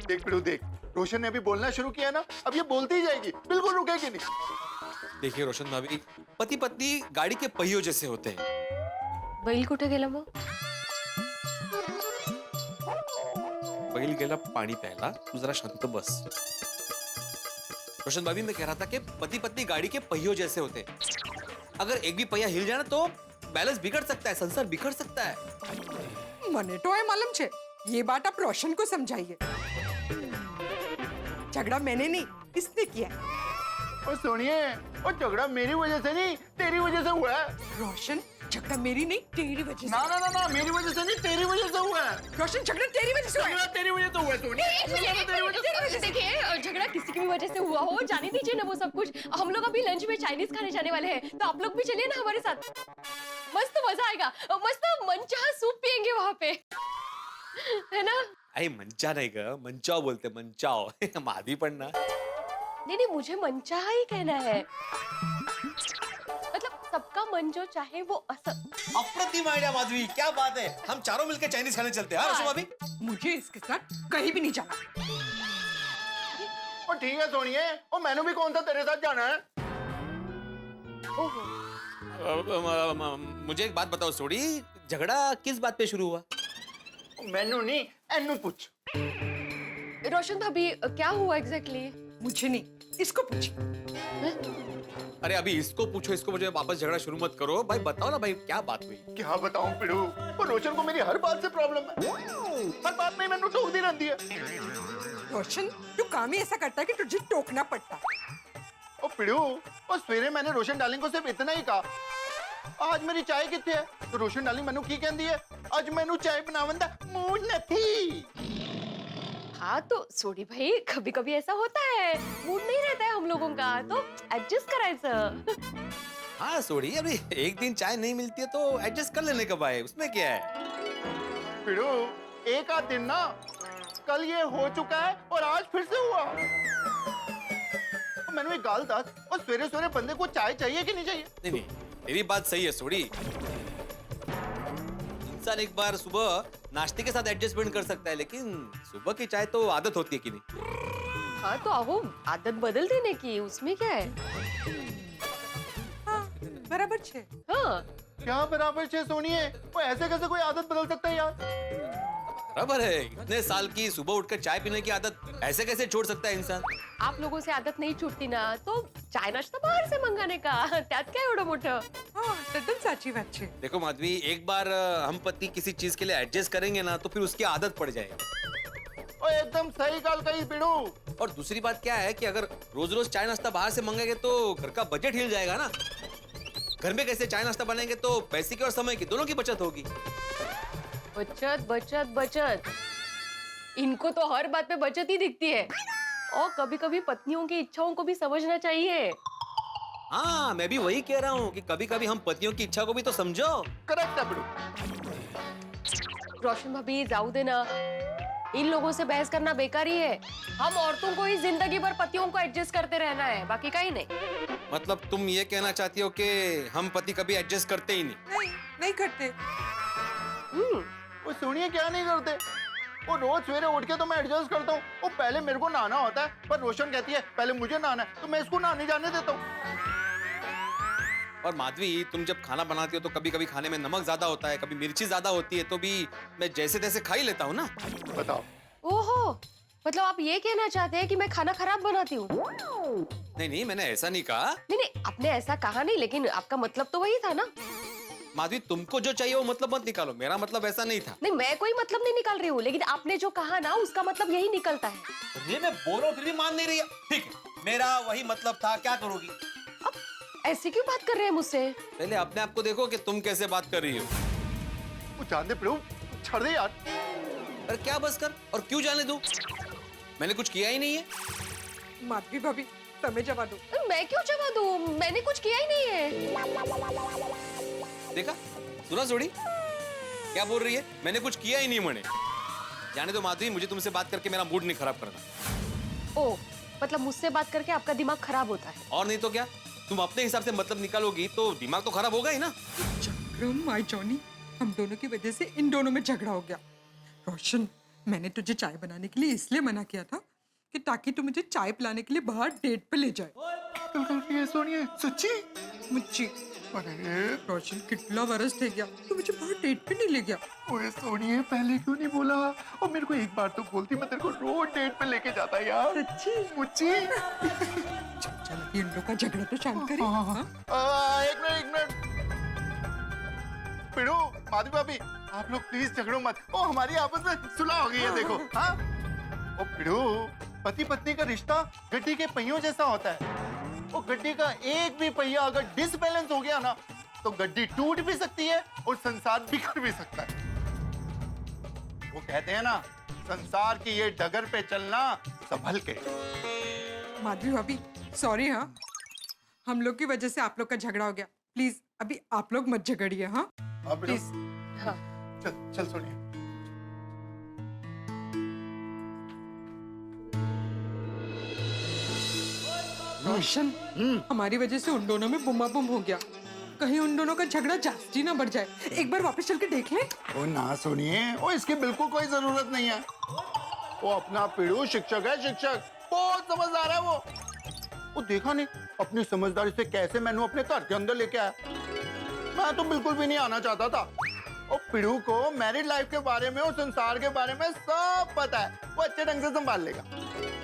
देख बिड़ू देख, रोशन ने अभी बोलना शुरू किया ना, अब ये बोलती ही जाएगी, बिल्कुल रुकेगी नहीं। देखिए रोशन भाभी, पति पत्नी गाड़ी के पहियों जैसे होते हैं। बैल कुठे गेला मग? बैल गेला पानी प्यायला, तू जरा शांत बस। रोशन भाभी, मैं कह रहा था कि पति पत्नी गाड़ी के पहियों जैसे होते हैं। अगर एक भी पहिया हिल जाए ना तो बैलेंस बिगड़ सकता है, संसार बिखर सकता है। मने तो है मालूम छे, ये बात आप रोशन को समझाइए। झगड़ा मैंने नहीं, इसने किया। और सोनिए, और झगड़ा मेरी वजह से नहीं, तेरी वजह से हुआ है। रोशन, झगड़ा मेरी नहीं तेरी वजह से। ना ना ना ना, मेरी वजह से नहीं, तेरी वजह से हुआ है। रोशन, झगड़ा तेरी वजह से हुआ है। तेरी वजह से हुआ है सोनिए। देखिए, झगड़ा किसी की भी वजह से हुआ हो, जाने दीजिए ना वो सब कुछ। हम लोग अभी लंच में चाइनीज खाने जाने वाले हैं, तो आप लोग भी चलिए ना हमारे साथ। मस्त मजा आएगा, मस्त मनचाहा सूप पियेंगे वहाँ पे, है ना? अरे मंचा नहीं ग, मंचाओ बोलते, मंचाओ। माधवी पण ना। नहीं नहीं, मुझे मनचाहा ही कहना है। मतलब सबका मन जो चाहे वो अप्रतिम आइडिया माधवी, क्या बात है। हम चारों मिलकर चाइनीज खाने चलते हैं। रोशन भाभी, मुझे इसके साथ कहीं भी नहीं जाना। और ठीक है सोनिए, और मैंने भी कौन सा तेरे साथ जाना है। मुझे एक बात बताओ सोडी, झगड़ा किस बात पे शुरू हुआ? मैनू नहीं, एनू पूछ। रोशन भाभी, क्या हुआ एग्जैक्टली? मुझे नहीं, इसको पूछ। अरे अभी इसको पूछो, इसको पूछो, वापस झगड़ा शुरू मत करो। भाई बताओ ना भाई, क्या बात हुई? क्या बताऊं पिड़ू, और रोशन को मेरी हर बात से प्रॉब्लम है। हर बात में मैंने टोक दी रहती है। रोशन, तू काम ही ऐसा करता है कि तुझे टोकना पड़ता है। और पिड़ू, और सवेरे मैंने रोशन डार्लिंग को सिर्फ इतना ही कहा, आज मेरी चाय कितने है? तो रोशन डार्लिंग मैनू की कहती है, आज मैनू चाय बनावन दा मूड नहीं। हाँ तो सोडी भाई, कभी कभी ऐसा होता है, मूड नहीं रहता है हम लोगों का, तो एडजस्ट करायचं। हाँ सोडी, अभी एक दिन चाय नहीं मिलती है तो एडजस्ट कर लेने का भाई, उसमें क्या है? पिड़ू, एक आध दिन ना, कल ये हो चुका है और आज फिर से हुआ। मैंने एक गाल दस, और सवेरे सवेरे बंदे को चाय चाहिए कि नहीं चाहिए? नहीं नहीं, तेरी बात सही है सोडी। इंसान एक बार सुबह नाश्ते के साथ एडजस्टमेंट कर सकता है, लेकिन सुबह की चाय तो आदत होती है कि नहीं? हाँ तो अहो, आदत बदल देने की, उसमें क्या है? हाँ, बराबर छे। हाँ, क्या बराबर छे सोनिए? वो ऐसे कैसे कोई आदत बदल सकता है यार? बराबर है, इतने साल की सुबह उठकर चाय पीने की आदत ऐसे कैसे छोड़ सकता है इंसान? आप लोगों से आदत नहीं छूटती ना, तो चाय नाश्ता बाहर से मंगाने का, त्यात काय एवढं मोठं? हाँ, तद्दन साची बात छे। देखो माधवी, एक बार हम पति किसी चीज के लिए एडजस्ट करेंगे ना, तो फिर उसकी आदत पड़ जाएगी। और एकदम सही गाल कही पिड़ू। और दूसरी बात क्या है कि अगर रोज रोज चाय नाश्ता बाहर से मंगाएंगे तो घर का बजट हिल जाएगा ना। घर में कैसे चाय नाश्ता बनाएंगे तो पैसे की और समय की दोनों की बचत होगी। बचत बचत बचत, इनको तो हर बात पे बचत ही दिखती है, और कभी कभी पत्नियों की इच्छाओं को भी समझना चाहिए। हाँ, मैं भी वही कह रहा हूँ कि कभी कभी हम पतियों की इच्छा को भी तो समझो। करेक्ट है पिड़ू। रोशन भाभी, जाऊ देना, इन लोगों से बहस करना बेकार ही है। हम औरतों को ही जिंदगी भर पतियों को एडजस्ट करते रहना है, बाकी कहीं नहीं। मतलब तुम ये कहना चाहती हो कि हम पति कभी एडजस्ट करते ही नहीं? नहीं, नहीं करते। वो सुनिए, क्या नहीं करते? वो रोज सवेरे उठ के तो मैं एडजस्ट करता हूँ। वो पहले मेरे को नहाना होता है, पर रोशन कहती है पहले मुझे नहाना है, तो मैं इसको नहाने जाने देता हूँ। और माधवी, तुम जब खाना बनाती हो तो कभी कभी खाने में नमक ज्यादा होता है, कभी मिर्ची ज्यादा होती है, तो भी मैं जैसे तैसे खा ही लेता हूँ ना। बताओ। ओहो, मतलब आप ये कहना चाहते हैं कि मैं खाना खराब बनाती हूँ? नहीं नहीं, मैंने ऐसा नहीं कहा। नहीं नहीं, आपने ऐसा कहा नहीं, लेकिन आपका मतलब तो वही था ना। माधवी, तुमको जो चाहिए वो मतलब मत निकालो, मेरा मतलब ऐसा नहीं था। नहीं, मैं कोई मतलब नहीं निकाल रही हूँ, लेकिन आपने जो कहा ना उसका मतलब यही निकलता है। ये मैं बोल रहा हूँ फिर भी मान नहीं रही है। ठीक है, मेरा वही मतलब था, क्या करोगी? ऐसे क्यों बात कर रहे हैं मुझसे? पहले अपने आप को देखो कि तुम कैसे बात कर रही हो। वो जान दे प्रभु, छोड़ दे यार। अरे क्या बस कर, और क्यों जाने दूं? मैंने कुछ किया ही नहीं है। माधवी भाभी तमें जवा दो। मैं क्यों जवा दूं? मैंने कुछ किया ही नहीं है। देखा, सुना सोड़ी क्या बोल रही है? मैंने कुछ किया ही नहीं मने। जाने दो माधवी, मुझे तुमसे बात करके मेरा मूड नहीं खराब करना। ओ, मतलब मुझसे बात करके आपका दिमाग खराब होता है? और नहीं तो क्या, तुम अपने हिसाब से मतलब निकालोगी तो दिमाग तो खराब होगा ही ना। चक्रम माय जॉनी, हम दोनों की वजह से इन दोनों में झगड़ा हो गया। रोशन, मैंने तुझे चाय बनाने के लिए इसलिए मना किया था कि ताकि तू मुझे चाय पिलाने के लिए बाहर डेट पे ले जाए। ये सोनिए, सच्ची? मुझे अरे रोशन, कितना बरस थे गया तू मुझे बाहर डेट पे नहीं ले गया। ओए सोनिए, पहले क्यों नहीं बोला? और मेरे को एक बार तो बोलती, मैं तेरे को रोज डेट पे लेके जाता यार। सच्ची? मुच्ची? चल अभी इन लोग का झगड़ा तो शांत करें। एक मिनट। पिड़ू, माधवी भाभी, आप लोग प्लीज झगड़ो मत। ओ, हमारी आपस में सुलह हो गई है, देखो। हाँ? ओ पिड़ू, पति पत्नी का रिश्ता गड्डी के पहियों जैसा होता है। वो गड्डी का एक भी पहिया अगर डिसबैलेंस हो गया ना, तो गड्डी टूट भी सकती है और संसार बिखर भी सकता है। वो कहते हैं ना, संसार की ये डगर पे चलना संभल के। माधवी भाभी सॉरी। हाँ, हम लोग की वजह से आप लोग का झगड़ा हो गया। प्लीज अभी आप लोग मत झगड़िए। हाँ प्लीज। हाँ चल सोनिया। रोशन, हमारी वजह से उन दोनों में बुमा बुम हो गया। कहीं उन दोनों का झगड़ा जास्ती ना बढ़ जाए। एक बार वापस चल के देख ले। ओ ना सुनिए, ओ इसकी बिल्कुल कोई जरूरत नहीं है। वो अपना पिड़ू शिक्षक है, शिक्षक। बहुत समझदार है वो देखा नहीं अपनी समझदारी से कैसे मैंने अपने घर के अंदर लेके आया। मैं तो बिल्कुल भी नहीं आना चाहता था। और पिड़ू को मैरिड लाइफ के बारे में और संसार के बारे में सब पता है। वो अच्छे ढंग से संभाल लेगा।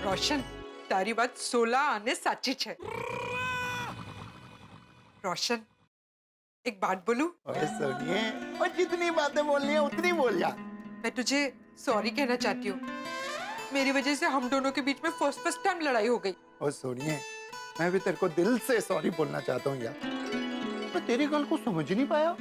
रोशन, तारी बात 16 आने साची है। रोशन, एक बात बोलूं? सुनिए, और जितनी बातें बोलनी है उतनी बोल जा। मैं तुझे सॉरी कहना चाहती हूँ। मेरी वजह से हम दोनों के बीच में फर्स्ट टाइम लड़ाई हो गई। और सुनिए, मैं भी तेरे को दिल से सॉरी बोलना चाहता हूँ यार। मैं तेरी गल को समझ नहीं पाया।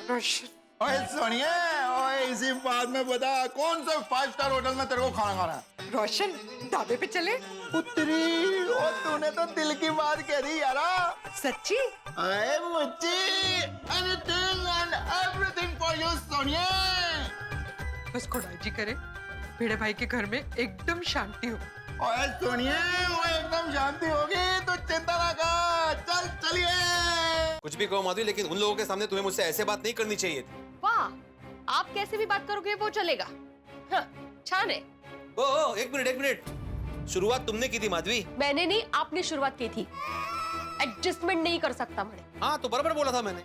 रोशन, ओए सुनिए, ओए इसी बात में बता, कौन सा 5 स्टार होटल में तेरे को खाना खाना है? रोशन, ढाबे पे चले? पुत्री, और तूने तो दिल की बात कह दी यारा। सच्ची? अरे मुच्ची, anything and everything for you Sonia. बस खुदाई जी करे भिड़े भाई के घर में एकदम शांति हो। ओए सुनिए, वो एकदम शांति होगी तो चिंता ना कर। चल चलिए। कुछ भी कहो माधवी, लेकिन उन लोगों के सामने तुम्हें मुझसे ऐसे बात नहीं करनी चाहिए थी। वाह, आप कैसे भी बात करोगे वो चलेगा। हाँ, छान है। ओ, एक मिनट। शुरुआत तुमने की थी माधवी। मैंने नहीं, आपने शुरुआत की थी। एडजस्टमेंट नहीं कर सकता मैं। हाँ तो बराबर बोला था मैंने।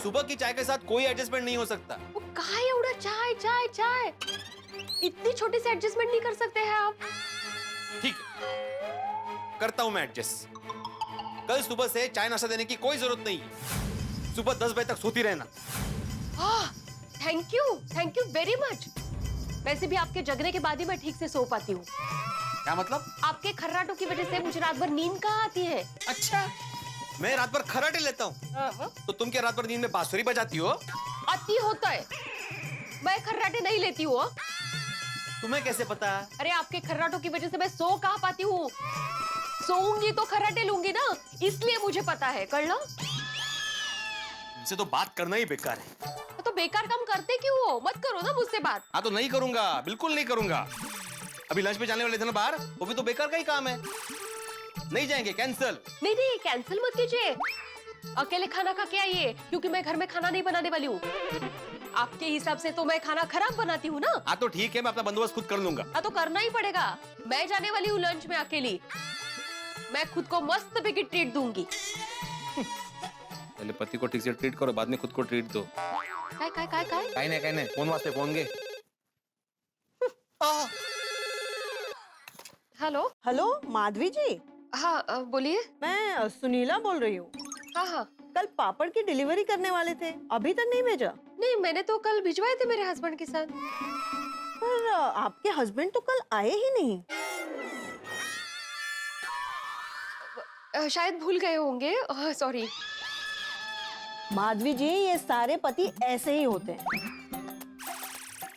सुबह की चाय के साथ कोई एडजस्टमेंट नहीं हो सकता। वो काहे एवढा चाय चाय चाय, इतनी छोटी सी एडजस्टमेंट नहीं कर सकते हैं आप? ठीक है, करता हूं मैं एडजस्ट। कल सुबह से चाय नाश्ता देने की कोई जरूरत नहीं है। सुबह 10 बजे तक सोती रहना। Thank you very much. वैसे भी आपके जगने के बाद ही मैं ठीक से सो पाती हूँ। क्या मतलब? आपके खर्राटों की वजह से मुझे रात भर नींद कहाँ आती है। अच्छा, मैं रात भर खर्राटे लेता हूँ तो तुम क्या रात भर नींद में बांसुरी बजाती हो? अति होता है, मैं खर्राटे नहीं लेती हूँ। तुम्हें कैसे पता? अरे आपके खर्राटों की वजह से मैं सो कहाँ पाती हूँ। सोऊंगी तो खर्राटे लूंगी ना, इसलिए मुझे पता है। कर लो। इनसे तो बात करना ही बेकार है। तो बेकार काम करते क्यों हो? मत करो ना मुझसे बात। हाँ तो नहीं करूंगा, बिल्कुल नहीं करूंगा। अभी लंच पे जाने वाले थे ना बाहर, वो भी तो बेकार का ही काम है। नहीं जाएंगे, कैंसिल। नहीं, कैंसिल मत कीजिए। अकेले खाना खा के आइए, क्योंकि मैं घर में खाना नहीं बनाने वाली हूँ। आपके हिसाब से तो मैं खाना खराब बनाती हूँ ना। हाँ तो ठीक है, मैं अपना बंदोबस्त खुद कर लूंगा। हाँ तो करना ही पड़ेगा। मैं जाने वाली हूँ लंच में अकेली। मैं खुद को मस्त पैकी ट्रीट दूंगी। पहले पति को ठीक से ट्रीट करो, बाद में खुद को ट्रीट दो। काय नहीं, फोन वास्ते फोन गे। हेलो माधवी जी। हाँ बोलिए। मैं सुनीला बोल रही हूँ। हाँ कल पापड़ की डिलीवरी करने वाले थे, अभी तक नहीं भेजा? नहीं, मैंने तो कल भिजवाए थे मेरे हस्बैंड के साथ। पर आपके हस्बैंड तो कल आए ही नहीं। शायद भूल गए होंगे, सॉरी। माधवी जी, ये सारे पति ऐसे ही होते हैं।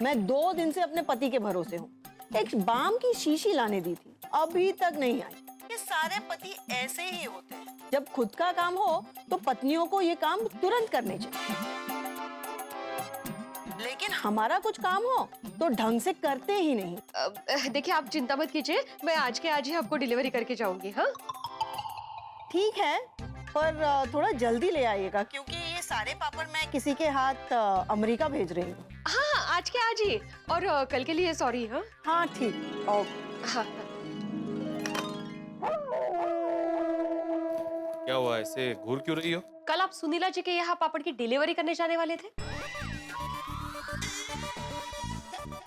मैं 2 दिन से अपने पति के भरोसे हूँ। एक बाम की शीशी लाने दी थी, अभी तक नहीं आई। ये सारे पति ऐसे ही होते हैं। जब खुद का काम हो तो पत्नियों को ये काम तुरंत करने चाहिए, लेकिन हमारा कुछ काम हो तो ढंग से करते ही नहीं। देखिए, आप चिंता मत कीजिए, मैं आज के आज ही आपको डिलीवरी करके जाऊंगी। हाँ ठीक है, पर थोड़ा जल्दी ले आइएगा, क्योंकि ये सारे पापड़ मैं किसी के हाथ अमेरिका भेज रही हूँ। हाँ, आज के आज ही, और कल के लिए सॉरी। हाँ हाँ ठीक, ओके। हाँ। क्या हुआ, ऐसे घूर क्यों रही हो? कल आप सुनीला जी के यहाँ पापड़ की डिलीवरी करने जाने वाले थे।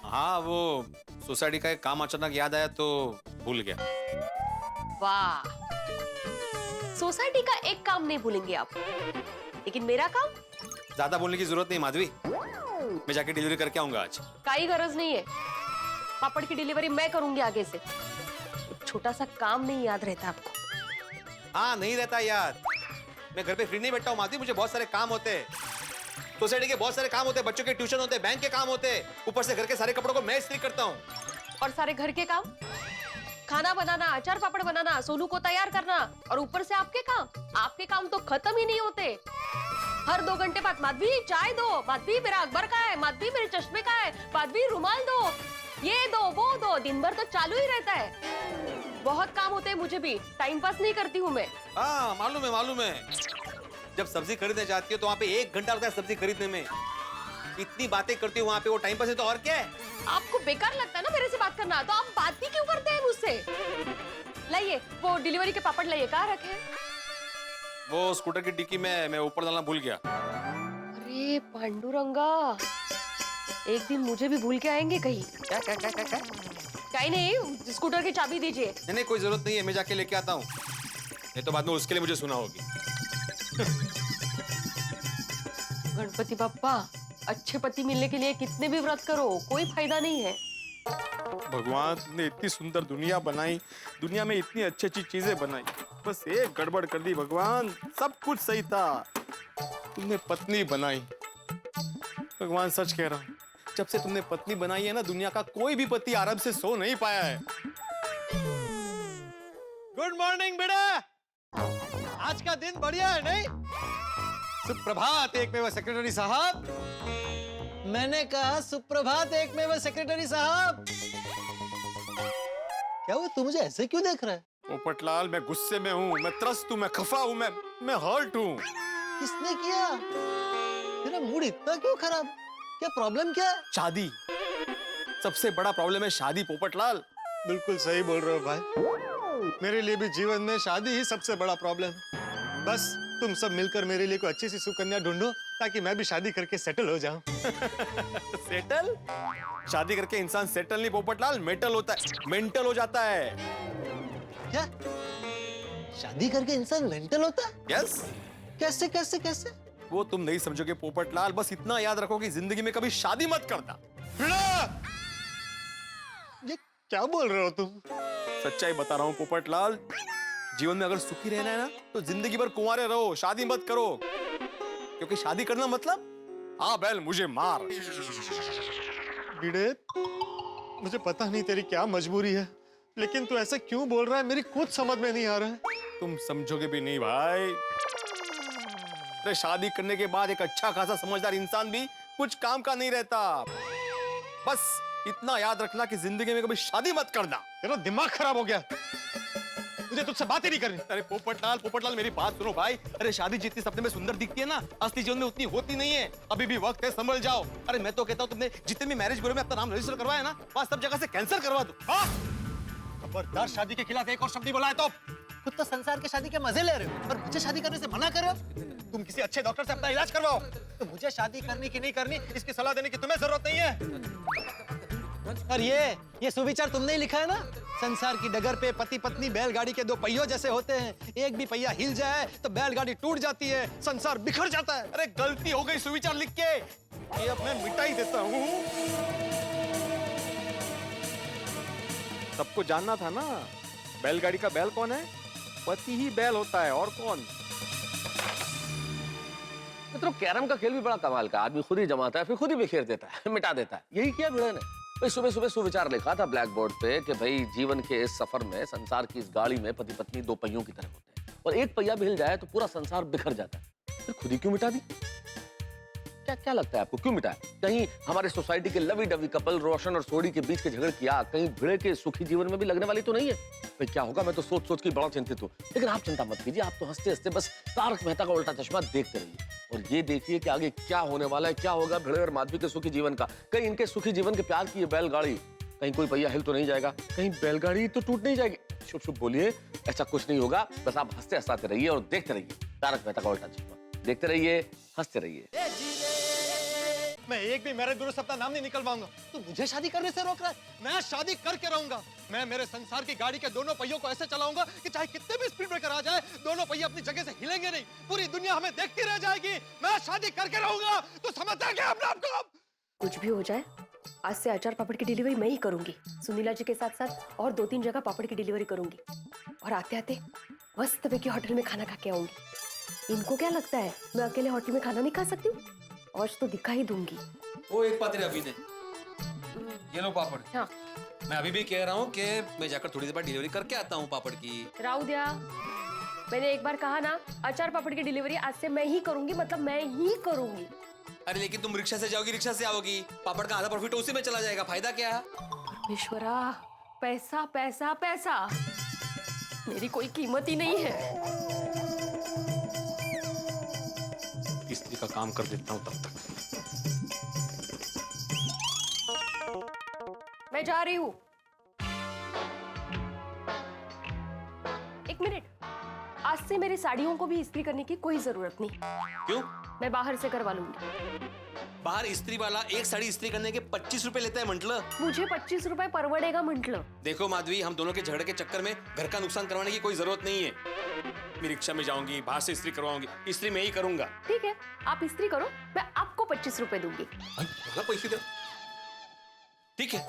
हाँ, वो सोसाइटी का एक काम अचानक याद आया तो भूल गया। वाह, सोसाइटी का एक काम नहीं भूलेंगे आप, लेकिन मेरा काम? ज्यादा बोलने की जरूरत नहीं माधवी, मैं जाके डिलीवरी करके आऊंगा आज। कोई गरज नहीं है, पापड़ की डिलीवरी मैं करूंगी आगे से। छोटा सा काम नहीं याद रहता आपको? हाँ, नहीं रहता याद। मैं घर पे फ्री नहीं बैठा हूँ माधवी, मुझे बहुत सारे काम होते हैं। सोसाइटी के बहुत सारे काम होते हैं, बच्चों के ट्यूशन होते हैं, बैंक के काम होते हैं, ऊपर से घर के सारे कपड़ों को मैं इस्त्री करता हूँ। और सारे घर के काम, खाना बनाना, अचार पापड़ बनाना, सोनू को तैयार करना, और ऊपर से आपके काम तो खत्म ही नहीं होते। हर 2 घंटे बाद माधवी चाय दो, माधवी मेरा अखबार का है, माधवी मेरे चश्मे का है, माधवी रुमाल दो, ये दो वो दो, दिन भर तो चालू ही रहता है। बहुत काम होते हैं मुझे भी, टाइम पास नहीं करती हूँ मैं। हाँ, मालूम है। जब सब्जी खरीदने जाती हो तो वहाँ पे 1 घंटा लगता है सब्जी खरीदने में। इतनी बातें करती हो वहाँ पे, वो टाइम पास है तो और क्या है? आपको बेकार लगता है ना मेरे से बात करना, तो आप बात ही क्यों करते हैं मुझसे? लाइए वो डिलीवरी के पापड़ लाइए, कहाँ रखे हैं? वो स्कूटर की डिक्की में मैं ऊपर डालना भूल गया। अरे पांडुरंगा, एक दिन मुझे भी भूल के आएंगे कहीं। क्या? कहीं नहीं, स्कूटर की चाबी दीजिए। नहीं, कोई जरूरत नहीं है, मैं जाके लेके आता हूँ। नहीं तो बाद में उसके लिए मुझे सुना होगी। गणपति बप्पा, अच्छे पति मिलने के लिए कितने भी व्रत करो, कोई फायदा नहीं है। भगवान ने इतनी सुंदर दुनिया बनाई, दुनिया में इतनी अच्छी अच्छी चीजें बनाई, बस एक गड़बड़ कर दी भगवान। सब कुछ सही था, तुमने पत्नी बनाई। भगवान सच कह रहा हूँ, जब से तुमने पत्नी बनाई है ना, दुनिया का कोई भी पति आराम से सो नहीं पाया है। गुड मॉर्निंग बेटा, आज का दिन बढ़िया है नहीं? सुप्रभात एकमेव सेक्रेटरी साहब। मैंने कहा सुप्रभात एकमेव सेक्रेटरी साहब। क्या हुआ, तू मुझे ऐसे क्यों देख रहा है? पोपटलाल, मैं गुस्से में हूँ, मैं त्रस्त हूँ, मैं खफा हूँ, मैं हर्ट हूँ। किसने किया? तेरा मूड इतना क्यों खराब? क्या प्रॉब्लम क्या है? शादी, सबसे बड़ा प्रॉब्लम है शादी पोपटलाल। बिल्कुल सही बोल रहे हो भाई, मेरे लिए भी जीवन में शादी ही सबसे बड़ा प्रॉब्लम है। बस तुम सब मिलकर मेरे लिए कोई अच्छी सी सुकन्या ढूंढो, ताकि मैं भी शादी करके सेटल हो जाऊं। सेटल? शादी करके इंसान सेटल नहीं पोपटलाल, मेटल होता है, मेंटल हो जाता है। क्या? शादी करके इंसान मेंटल होता है? यस। कैसे कैसे कैसे? वो तुम नहीं समझोगे पोपटलाल, बस इतना याद रखो कि जिंदगी में कभी शादी मत करना। ये क्या बोल रहे हो तुम? सच्चाई बता रहा हूँ पोपटलाल, जीवन में अगर सुखी रहना है ना, तो जिंदगी भर कुंवारे रहो, शादी मत करो। क्योंकि शादी करना मतलब आ बैल मुझे मार। भिड़े, मुझे पता नहीं तेरी क्या मजबूरी है, लेकिन तू ऐसे क्यों बोल रहा है, मेरी कुछ समझ में नहीं आ रहा है। तुम समझोगे भी नहीं भाई। अरे शादी करने के बाद एक अच्छा खासा समझदार इंसान भी कुछ काम का नहीं रहता। बस इतना याद रखना कि जिंदगी में कभी शादी मत करना। तेरा दिमाग खराब हो गया, मुझे तुझसे बात ही नहीं करनी। अरे पोपटलाल मेरी बात सुनो भाई। अरे शादी जितनी सपने में सुंदर दिखती है ना, असली जीवन में उतनी होती नहीं है। अभी भी वक्त है, संभल जाओ। अरे मैं तो कहता हूँ तुमने जितने भी मैरिज ब्यूरो में अपना नाम रजिस्टर करवाया ना, वहाँ सब जगह से कैंसिल करवा दो। खबरदार शादी के खिलाफ एक और शब्द बोला है तो खुद तो संसार के शादी के मजे ले रहे हो और मुझे शादी करने से मना कर रहे हो। तुम किसी अच्छे डॉक्टर से अपना इलाज करवाओ। तो मुझे शादी करनी की नहीं करनी इसकी सलाह देने की तुम्हें जरूरत नहीं है। और ये सुविचार तुमने ही लिखा है ना? संसार की डगर पे पति पत्नी बैलगाड़ी के दो पहियों जैसे होते हैं। एक भी पहिया हिल जाए तो बैलगाड़ी टूट जाती है, संसार बिखर जाता है। अरे गलती हो गई सुविचार लिख के, ये अब मैं मिटा ही देता हूँ। सबको जानना था ना, बैलगाड़ी का बैल कौन है? पति ही बैल होता है, और कौन? मित्रों, कैरम का खेल भी बड़ा कमाल का। आदमी खुद ही जमाता है, फिर खुद ही बिखेर देता है, मिटा देता है। यही किया भिड़े ने। भाई सुबह सुबह सुविचार लिखा था ब्लैक बोर्ड पे कि भाई जीवन के इस सफर में, संसार की इस गाड़ी में पति पत्नी दो पहियों की तरह होते हैं, और एक पहिया भी हिल जाए तो पूरा संसार बिखर जाता है। फिर खुद ही क्यों मिटा दी? क्या क्या लगता है आपको, क्यों मिटाया? कहीं हमारे सोसाइटी के लवी डवी कपल रोशन और सोडी के बीच के झगड़े की आग कहीं भिड़े के सुखी जीवन में भी लगने वाली तो नहीं है? भाई क्या होगा, मैं तो सोच सोच के बड़ा चिंतित हूँ। लेकिन आप चिंता मत कीजिए, आप तो हंसते हंसते बस तारक मेहता का उल्टा चश्मा देखते रहिए और ये देखिए कि आगे क्या होने वाला है, क्या होगा भिड़े और माधवी के सुखी जीवन का। कहीं इनके सुखी जीवन के प्यार की ये बैलगाड़ी, कहीं कोई पहिया हिल तो नहीं जाएगा, कहीं बैलगाड़ी तो टूट नहीं जाएगी। शुभ शुभ बोलिए, ऐसा कुछ नहीं होगा। बस आप हंसते हंसाते रहिए और देखते रहिए तारक मेहता का उल्टा चश्मा। देखते रहिए, हंसते रहिए। मैं एक भी मैरिज ब्यूरो से अपना नाम नहीं निकलवाऊंगा। तू मुझे शादी करने से रोक रहा है? मैं शादी करके रहूंगा। मैं मेरे संसार की गाड़ी के दोनों पहियों को ऐसे चलाऊंगा कि चाहे कितने भी स्पीड ब्रेकर आ जाए, दोनों पहिए अपनी जगह से हिलेंगे नहीं। पूरी दुनिया हमें देखती रह जाएगी। मैं शादी करके रहूंगा। तू समझता क्या अपने आप को? कुछ भी हो जाए, आज से अचार पापड़ की डिलीवरी मैं ही करूंगी। सुनीला जी के साथ साथ और 2-3 जगह पापड़ की डिलीवरी करूंगी, और आते आते मस्त की होटल में खाना खा के आऊंगी। इनको क्या लगता है मैं अकेले होटल में खाना नहीं खा सकती हूँ? आज तो दिखा ही दूंगी। वो एक बात अभी ने, ये लो पापड़। हाँ। मैं अभी भी कह रहा हूँ कि मैं जाकर थोड़ी देर बाद डिलीवरी करके आता हूँ पापड़ की। राव दिया, मैंने एक बार कहा ना, अचार पापड़ की डिलीवरी आज से मैं ही करूंगी, मतलब मैं ही करूंगी। अरे लेकिन तुम रिक्शा से जाओगी, रिक्शा से आओगी, पापड़ का आधा प्रॉफिट उसी में चला जाएगा, फायदा क्या है? परमेश्वरा, पैसा पैसा पैसा, मेरी कोई कीमत ही नहीं है। इस्त्री का काम कर देता हूँ तब तक। मैं जा रही हूँ। एक मिनट, आज से मेरे साड़ियों को भी इस्त्री करने की कोई जरूरत नहीं। क्यों? मैं बाहर से करवा लूंगी। बाहर इस्त्री वाला एक साड़ी इस्त्री करने के 25 रुपए लेता है मंटल। मुझे 25 रुपए परवड़ेगा मंटल। देखो माधवी, हम दोनों के झगड़े के चक्कर में घर का नुकसान करवाने की कोई जरूरत नहीं है। मैं रिक्शा में जाऊंगी, बाहर से इस्त्री करवाऊंगी, इस्त्री मैं ही करूंगा। ठीक है, आप इस्त्री करो, मैं आपको 25 रुपए दूंगी। पैसे दे। ठीक है,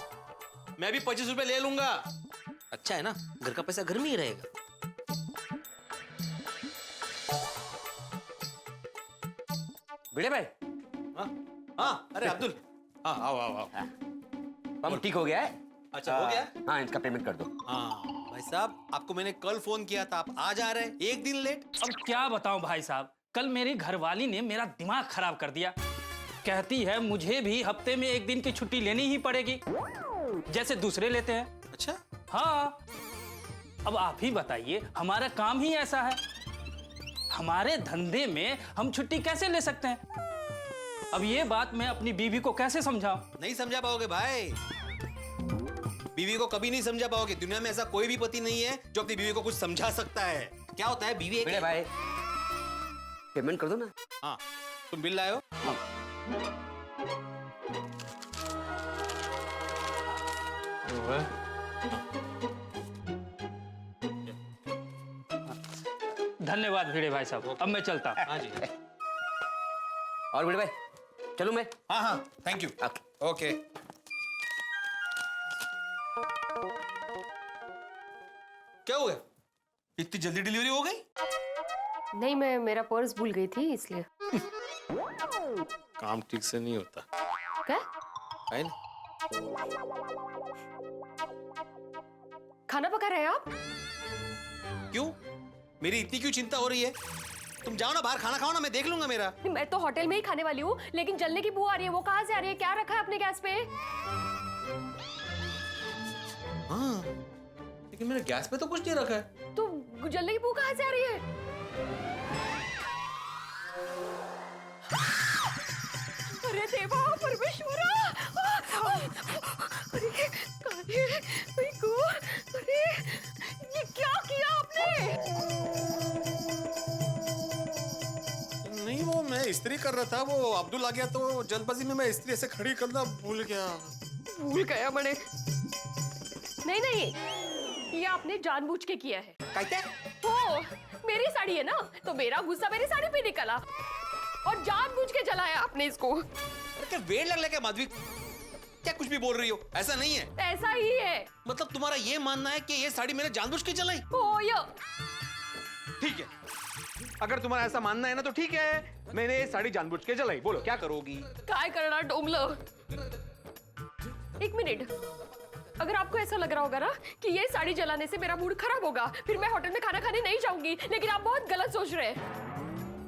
मैं भी 25 रुपए ले लूंगा। अच्छा है ना, घर का पैसा घर में ही रहेगा। भिड़े भाई। हाँ, अरे अब्दुल, हाँ आओ आओ आओ। पंप ठीक हो गया है? अच्छा हो गया? हाँ, इसका पेमेंट कर दो। हाँ भाई साहब, आपको मैंने कल फोन किया था, आप आज आ रहे हैं, एक दिन लेट। अब क्या बताऊं भाई साहब, कल मेरी घरवाली ने मेरा दिमाग खराब कर दिया। कहती है मुझे भी हफ्ते में एक दिन की छुट्टी लेनी ही पड़ेगी, जैसे दूसरे लेते हैं। अच्छा? हाँ। अब आप ही बताइए, हमारा काम ही ऐसा है, हमारे धंधे में हम छुट्टी कैसे ले सकते हैं? अब ये बात मैं अपनी बीवी को कैसे समझाऊं? नहीं समझा पाओगे भाई, बीवी को कभी नहीं समझा पाओगे। दुनिया में ऐसा कोई भी पति नहीं है जो अपनी बीवी को कुछ समझा सकता है। क्या होता है, बीवी भिड़े भाई, पेमेंट कर दो ना। हाँ, तुम बिल लाए हो? धन्यवाद भिड़े भाई साहब, अब मैं चलता हूँ। हाँ जी। और भिड़े भाई, चलूं मैं? हाँ हाँ, थैंक यू। ओके। क्या हुआ? इतनी जल्दी डिलीवरी हो गई? नहीं, मैं मेरा पर्स भूल गई थी इसलिए। काम ठीक से नहीं होता। क्या? है ना? खाना पका रहे हैं आप? क्यों? मेरी इतनी क्यों चिंता हो रही है? तुम जाओ ना बाहर, खाना खाओ ना, मैं देख लूंगा मेरा। मैं तो होटल में ही खाने वाली हूँ, लेकिन जलने की बू आ रही है। वो कहाँ से आ रही है? क्या रखा है अपने गैस पे? हाँ, लेकिन मेरे गैस पे तो कुछ नहीं रखा है। तो जलने की बू कहाँ से आ रही है? अरे देवा, परमेश्वरा! अरे अरे ये क्या किया आपने? नहीं, वो मैं इस्त्री कर रहा था, वो अब्दुल आ गया तो जल्दबाजी में मैं इस्त्री ऐसे खड़ी करना भूल गया। भूल गया मैंने। नहीं, ये आपने जानबूझ के किया है। कहते? हो, मेरी साड़ी है ना, तो मेरा गुस्सा मेरी साड़ी पे निकला और जानबूझ के जलाया आपने इसको। क्या वेड़ लग क्या माधवी? क्या कुछ भी बोल रही हो? ऐसा नहीं है। ऐसा ही है। मतलब तुम्हारा ये मानना है कि ये साड़ी मैंने जानबूझ के जलाई? हो या। ठीक है, अगर तुम्हारा ऐसा मानना है ना तो ठीक है, मैंने ये साड़ी जानबूझ के जलाई। बोलो क्या करोगी? काय करना डोमलो। एक मिनट, अगर आपको ऐसा लग रहा होगा ना कि ये साड़ी जलाने से मेरा मूड खराब होगा, फिर मैं होटल में खाना खाने नहीं जाऊंगी, लेकिन आप बहुत गलत सोच रहे हैं।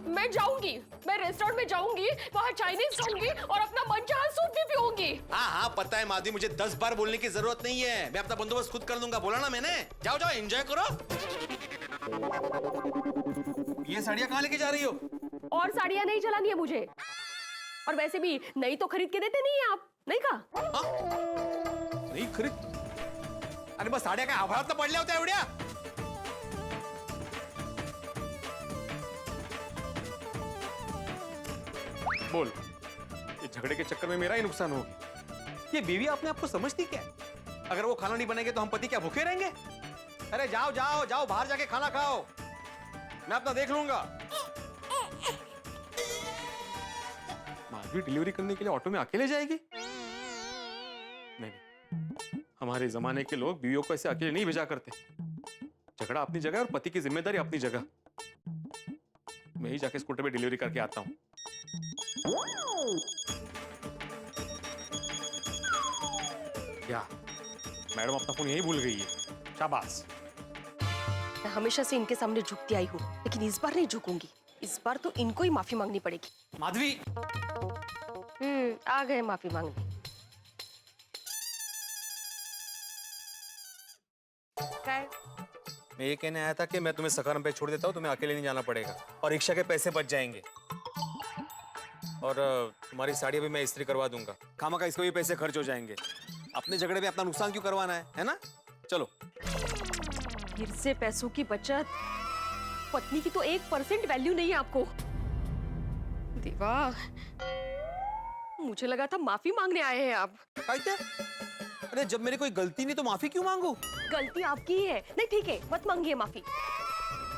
मैं जाऊंगी, मैं रेस्टोरेंट में जाऊंगी, वहाँ चाइनीज खाऊंगी और अपना मनचाहा सूप भी पीऊंगी। हाँ पता है माधवी, मुझे 10 बार बोलने की जरूरत नहीं है। मैं अपना बंदोबस्त खुद कर लूंगा, बोला ना मैंने। जाओ जाओ एंजॉय करो। ये साड़ियाँ कहाँ लेके जा रही हो? और साड़ियाँ नहीं जलानी है मुझे। और वैसे भी नई तो खरीद के देते नहीं है आप, नहीं कहा? नहीं खरीद? अरे बस साड्या काय आभाळात पडल्या होत्या एवढ्या? बोल, ये झगड़े के चक्कर में मेरा ही नुकसान हो गया। ये बीवी अपने आप को समझती क्या है? अगर वो खाना नहीं बनेंगे तो हम पति क्या भूखे रहेंगे? अरे जाओ जाओ जाओ, बाहर जाके खाना खाओ, मैं अपना देख लूंगा। माधवी डिलीवरी करने के लिए ऑटो में अकेले जाएगी? नहीं, हमारे जमाने के लोग बीवियों को ऐसे अकेले नहीं भेजा करते। झगड़ा अपनी जगह और पति की जिम्मेदारी अपनी जगह। मैं ही जाके स्कूटर पे डिलीवरी करके आता हूँ। क्या मैडम अपना फोन यही भूल गई है? शाबाश। मैं हमेशा से इनके सामने झुकती आई हूँ, लेकिन इस बार नहीं झुकूंगी। इस बार तो इनको ही माफी मांगनी पड़ेगी। माधवी, आ गए माफी मांगने। मैं ये कहने आया था कि मैं तुम्हें सखारम पे छोड़ देता हूँ, तुम्हें अकेले नहीं जाना पड़ेगा और रिक्शा के पैसे बच जाएंगे। और तुम्हारी साड़ी अभी मैं इस्त्री करवा दूंगा, खामखा इसको भी पैसे खर्च हो जाएंगे। अपने झगड़े में अपना नुकसान क्यों करवाना है ना? चलो। फिर से पैसों की बचत। पत्नी की तो 1% वैल्यू नहीं है आपको। देवा, मुझे लगा था माफी मांगने आए हैं आप। अरे जब मेरी कोई गलती नहीं तो माफी क्यों मांगू? गलती आपकी ही है। नहीं ठीक है, मत मांगिए माफी।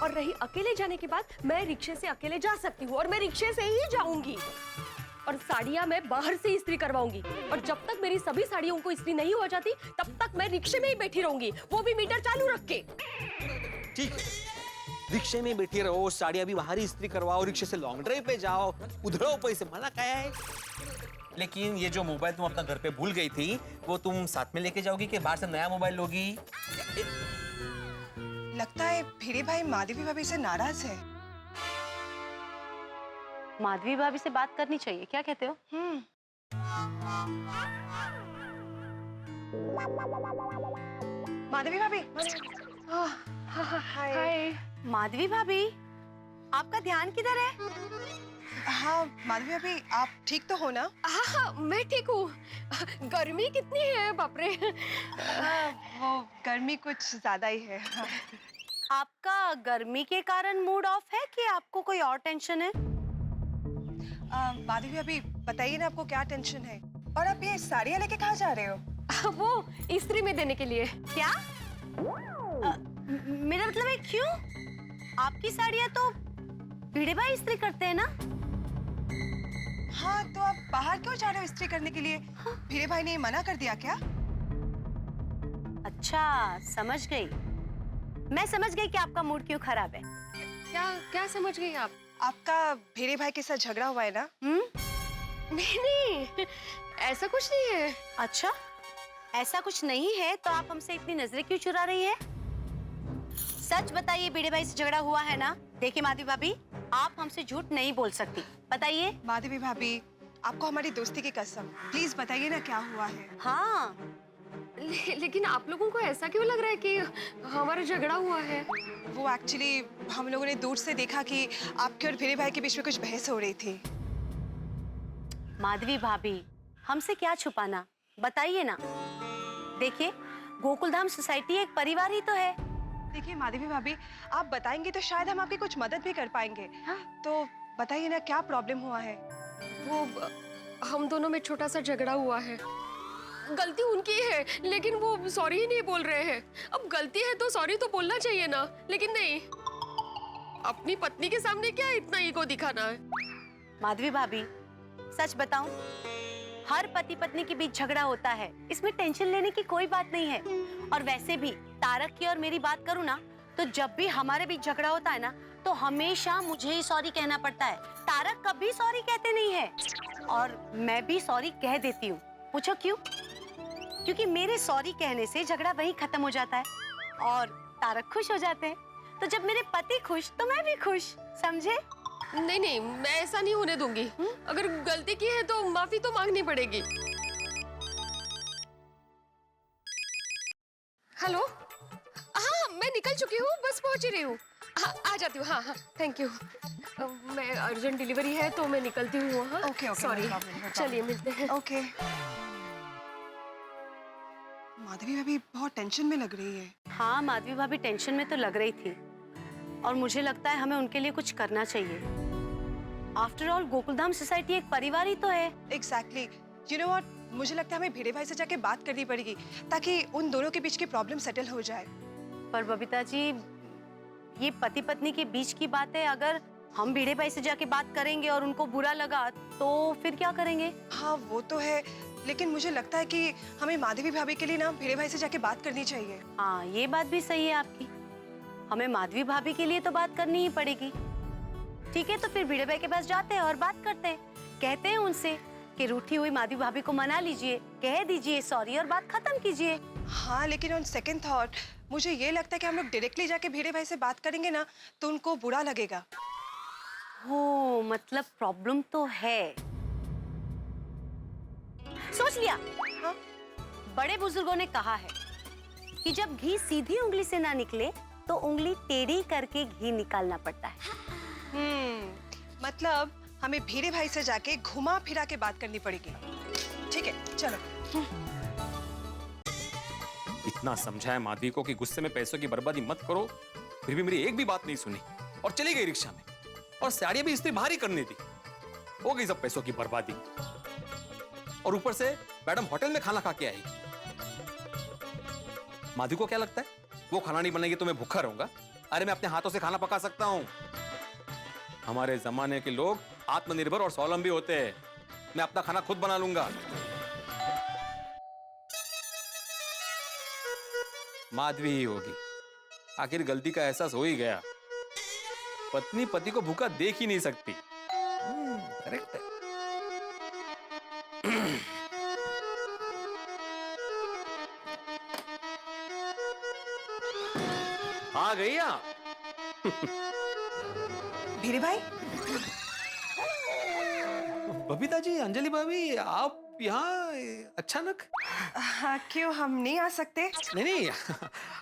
और रही अकेले जाने की बात, मैं रिक्शे से अकेले जा सकती हूँ और मैं रिक्शे से ही जाऊंगी। और साड़ियाँ मैं बाहर से इस्त्री करवाऊंगी। और जब तक मेरी सभी साड़ियों को इस्त्री नहीं हो जाती, तब तक मैं रिक्शे में ही बैठी रहूंगी, वो भी मीटर चालू रख के। ठीक है, रिक्शे में बैठी रहो, साड़ियाँ भी बाहर ही इस्त्री करवाओ, रिक्शे से लॉन्ग ड्राइव पे जाओ, उधरो पैसे, मना क्या है? लेकिन ये जो मोबाइल तुम अपना घर पे भूल गई थी, वो तुम साथ में लेके जाओगी कि बाहर से नया मोबाइल लोगी? लगता है भिड़े भाई माधवी भाभी से नाराज है। माधवी भाभी से बात करनी चाहिए, क्या कहते हो? माधवी भाभी। हाय। माधवी भाभी, आपका ध्यान किधर है? हाँ माधवी भाभी, आप ठीक तो हो ना? हाँ, मैं ठीक हूँ। गर्मी कितनी है, बाप रे। वो गर्मी कुछ ज्यादा ही है। आपका गर्मी के कारण मूड ऑफ है कि आपको कोई और टेंशन है? माधवी भाभी बताइए ना, आपको क्या टेंशन है? और आप ये साड़ियाँ लेके कहाँ जा रहे हो? वो इस्त्री में देने के लिए। क्या? मेरा मतलब है क्यों? आपकी साड़ियाँ तो भिड़े भाई इस्त्री करते हैं ना? हाँ, तो आप बाहर क्यों जा रहे हो इस्त्री करने के लिए? भिड़े भाई ने मना कर दिया क्या? अच्छा, समझ गई। मैं समझ गई कि आपका मूड क्यों खराब है। क्या समझ गई आप? आपका भिड़े भाई के साथ झगड़ा हुआ है ना? नहीं, ऐसा कुछ नहीं है। अच्छा, ऐसा कुछ नहीं है तो आप हमसे इतनी नजरें क्यों चुरा रही है? सच बताइए, भिड़े भाई से झगड़ा हुआ है ना? देखिए माधवी भाभी, आप हमसे झूठ नहीं बोल सकती, बताइए। माधवी भाभी, आपको हमारी दोस्ती की कसम, प्लीज बताइए ना क्या हुआ है। हाँ, लेकिन आप लोगों को ऐसा क्यों लग रहा है कि हमारा झगड़ा हुआ है? वो एक्चुअली हम लोगों ने दूर से देखा कि आपके और भिड़े भाई के बीच में कुछ बहस हो रही थी। माधवी भाभी, हमसे क्या छुपाना, बताइए ना। देखिए, गोकुलधाम सोसाइटी एक परिवार ही तो है। देखिए माधवी भाभी, आप बताएंगे तो शायद हम आपकी कुछ मदद भी कर पाएंगे। तो बताइए ना, क्या प्रॉब्लम हुआ है? वो हम दोनों में छोटा सा झगड़ा हुआ है। गलती उनकी है, लेकिन वो सॉरी ही नहीं बोल रहे हैं। अब गलती है तो सॉरी तो बोलना चाहिए ना, लेकिन नहीं। अपनी पत्नी के सामने क्या इतना ईगो दिखाना है? माधवी भाभी, सच बताऊं, हर पति पत्नी के बीच झगड़ा होता है, इसमें टेंशन लेने की कोई बात नहीं है। और वैसे भी तारक की और मेरी बात करूं ना, तो जब भी हमारे बीच झगड़ा होता है ना, तो हमेशा मुझे ही सॉरी कहना पड़ता है। तारक कभी सॉरी कहते नहीं है, और मैं भी सॉरी कह देती हूँ। पूछो क्यों? क्योंकि मेरे सॉरी कहने से झगड़ा वहीं खत्म हो जाता है और तारक खुश हो जाते हैं। तो जब मेरे पति खुश तो मैं भी खुश, समझे? नहीं नहीं, मैं ऐसा नहीं होने दूंगी। अगर गलती की है तो माफी तो मांगनी पड़ेगी। हेलो, हाँ मैं निकल चुकी हूँ, बस पहुंच ही रही हूँ। हाँ आ जाती हूँ। हाँ हाँ, थैंक यू। मैं अर्जेंट डिलीवरी है तो मैं निकलती हूँ। हाँ ओके ओके, सॉरी। चलिए मिलते हैं। ओके। माधवी भाभी बहुत टेंशन में लग रही है। हाँ, माधवी भाभी टेंशन में तो लग रही थी, और मुझे लगता है हमें उनके लिए कुछ करना चाहिए। आफ्टर ऑल गोकुलधाम सोसाइटी एक परिवार ही तो है। एग्जैक्टली। यू नो व्हाट, मुझे लगता है हमें भिड़े भाई से जाके बात करनी पड़ेगी ताकि उन दोनों के बीच की प्रॉब्लम सेटल हो जाए। पर बबीता जी, ये पति पत्नी के बीच की बात है। अगर हम भिड़े भाई से जाके बात करेंगे और उनको बुरा लगा तो फिर क्या करेंगे? हाँ वो तो है, लेकिन मुझे लगता है कि हमें माधवी भाभी के लिए ना भिड़े भाई से जाके बात करनी चाहिए। हाँ, ये बात भी सही है आपकी। हमें माधवी भाभी के लिए तो बात करनी ही पड़ेगी। ठीक है, तो फिर भिड़े भाई के पास जाते हैं और बात करते हैं। कहते हैं उनसे कि रूठी हुई माधवी भाभी को मना लीजिए, कह दीजिए सॉरी और बात खत्म कीजिए। हाँ, लेकिन ऑन सेकंड थॉट मुझे ये लगता है कि हम लोग डायरेक्टली जाके भिड़े भाई से बात करेंगे ना तो उनको बुरा लगेगा। हो, मतलब प्रॉब्लम तो है। सोच लिया। हाँ? बड़े बुजुर्गों ने कहा है कि जब घी सीधी उंगली से ना निकले तो उंगली टेढ़ी करके घी निकालना पड़ता है। मतलब हमें भिड़े भाई से जाके घुमा फिरा के बात करनी पड़ेगी। ठीक है, चलो। इतना समझाया माधवी को कि गुस्से में पैसों की बर्बादी मत करो, फिर भी मेरी एक भी बात नहीं सुनी और चली गई रिक्शा में, और साड़ियां भी इस्त्री बाहर ही करनी थी। हो गई सब पैसों की बर्बादी, और ऊपर से मैडम होटल में खाना खा के आई। माधवी को क्या लगता है वो खाना नहीं बनेगी तो मैं भूखा रहूंगा? अरे मैं अपने हाथों से खाना पका सकता हूं। हमारे जमाने के लोग आत्मनिर्भर और स्वावलंबी होते हैं। मैं अपना खाना खुद बना लूंगा। माधवी ही होगी, आखिर गलती का एहसास हो ही गया। पत्नी पति को भूखा देख ही नहीं सकती। करेक्ट है। आ गई आप। भिड़े भाई, बबीता जी, अंजलि भाभी, आप यहाँ अचानक? हाँ, क्यों हम नहीं आ सकते? नहीं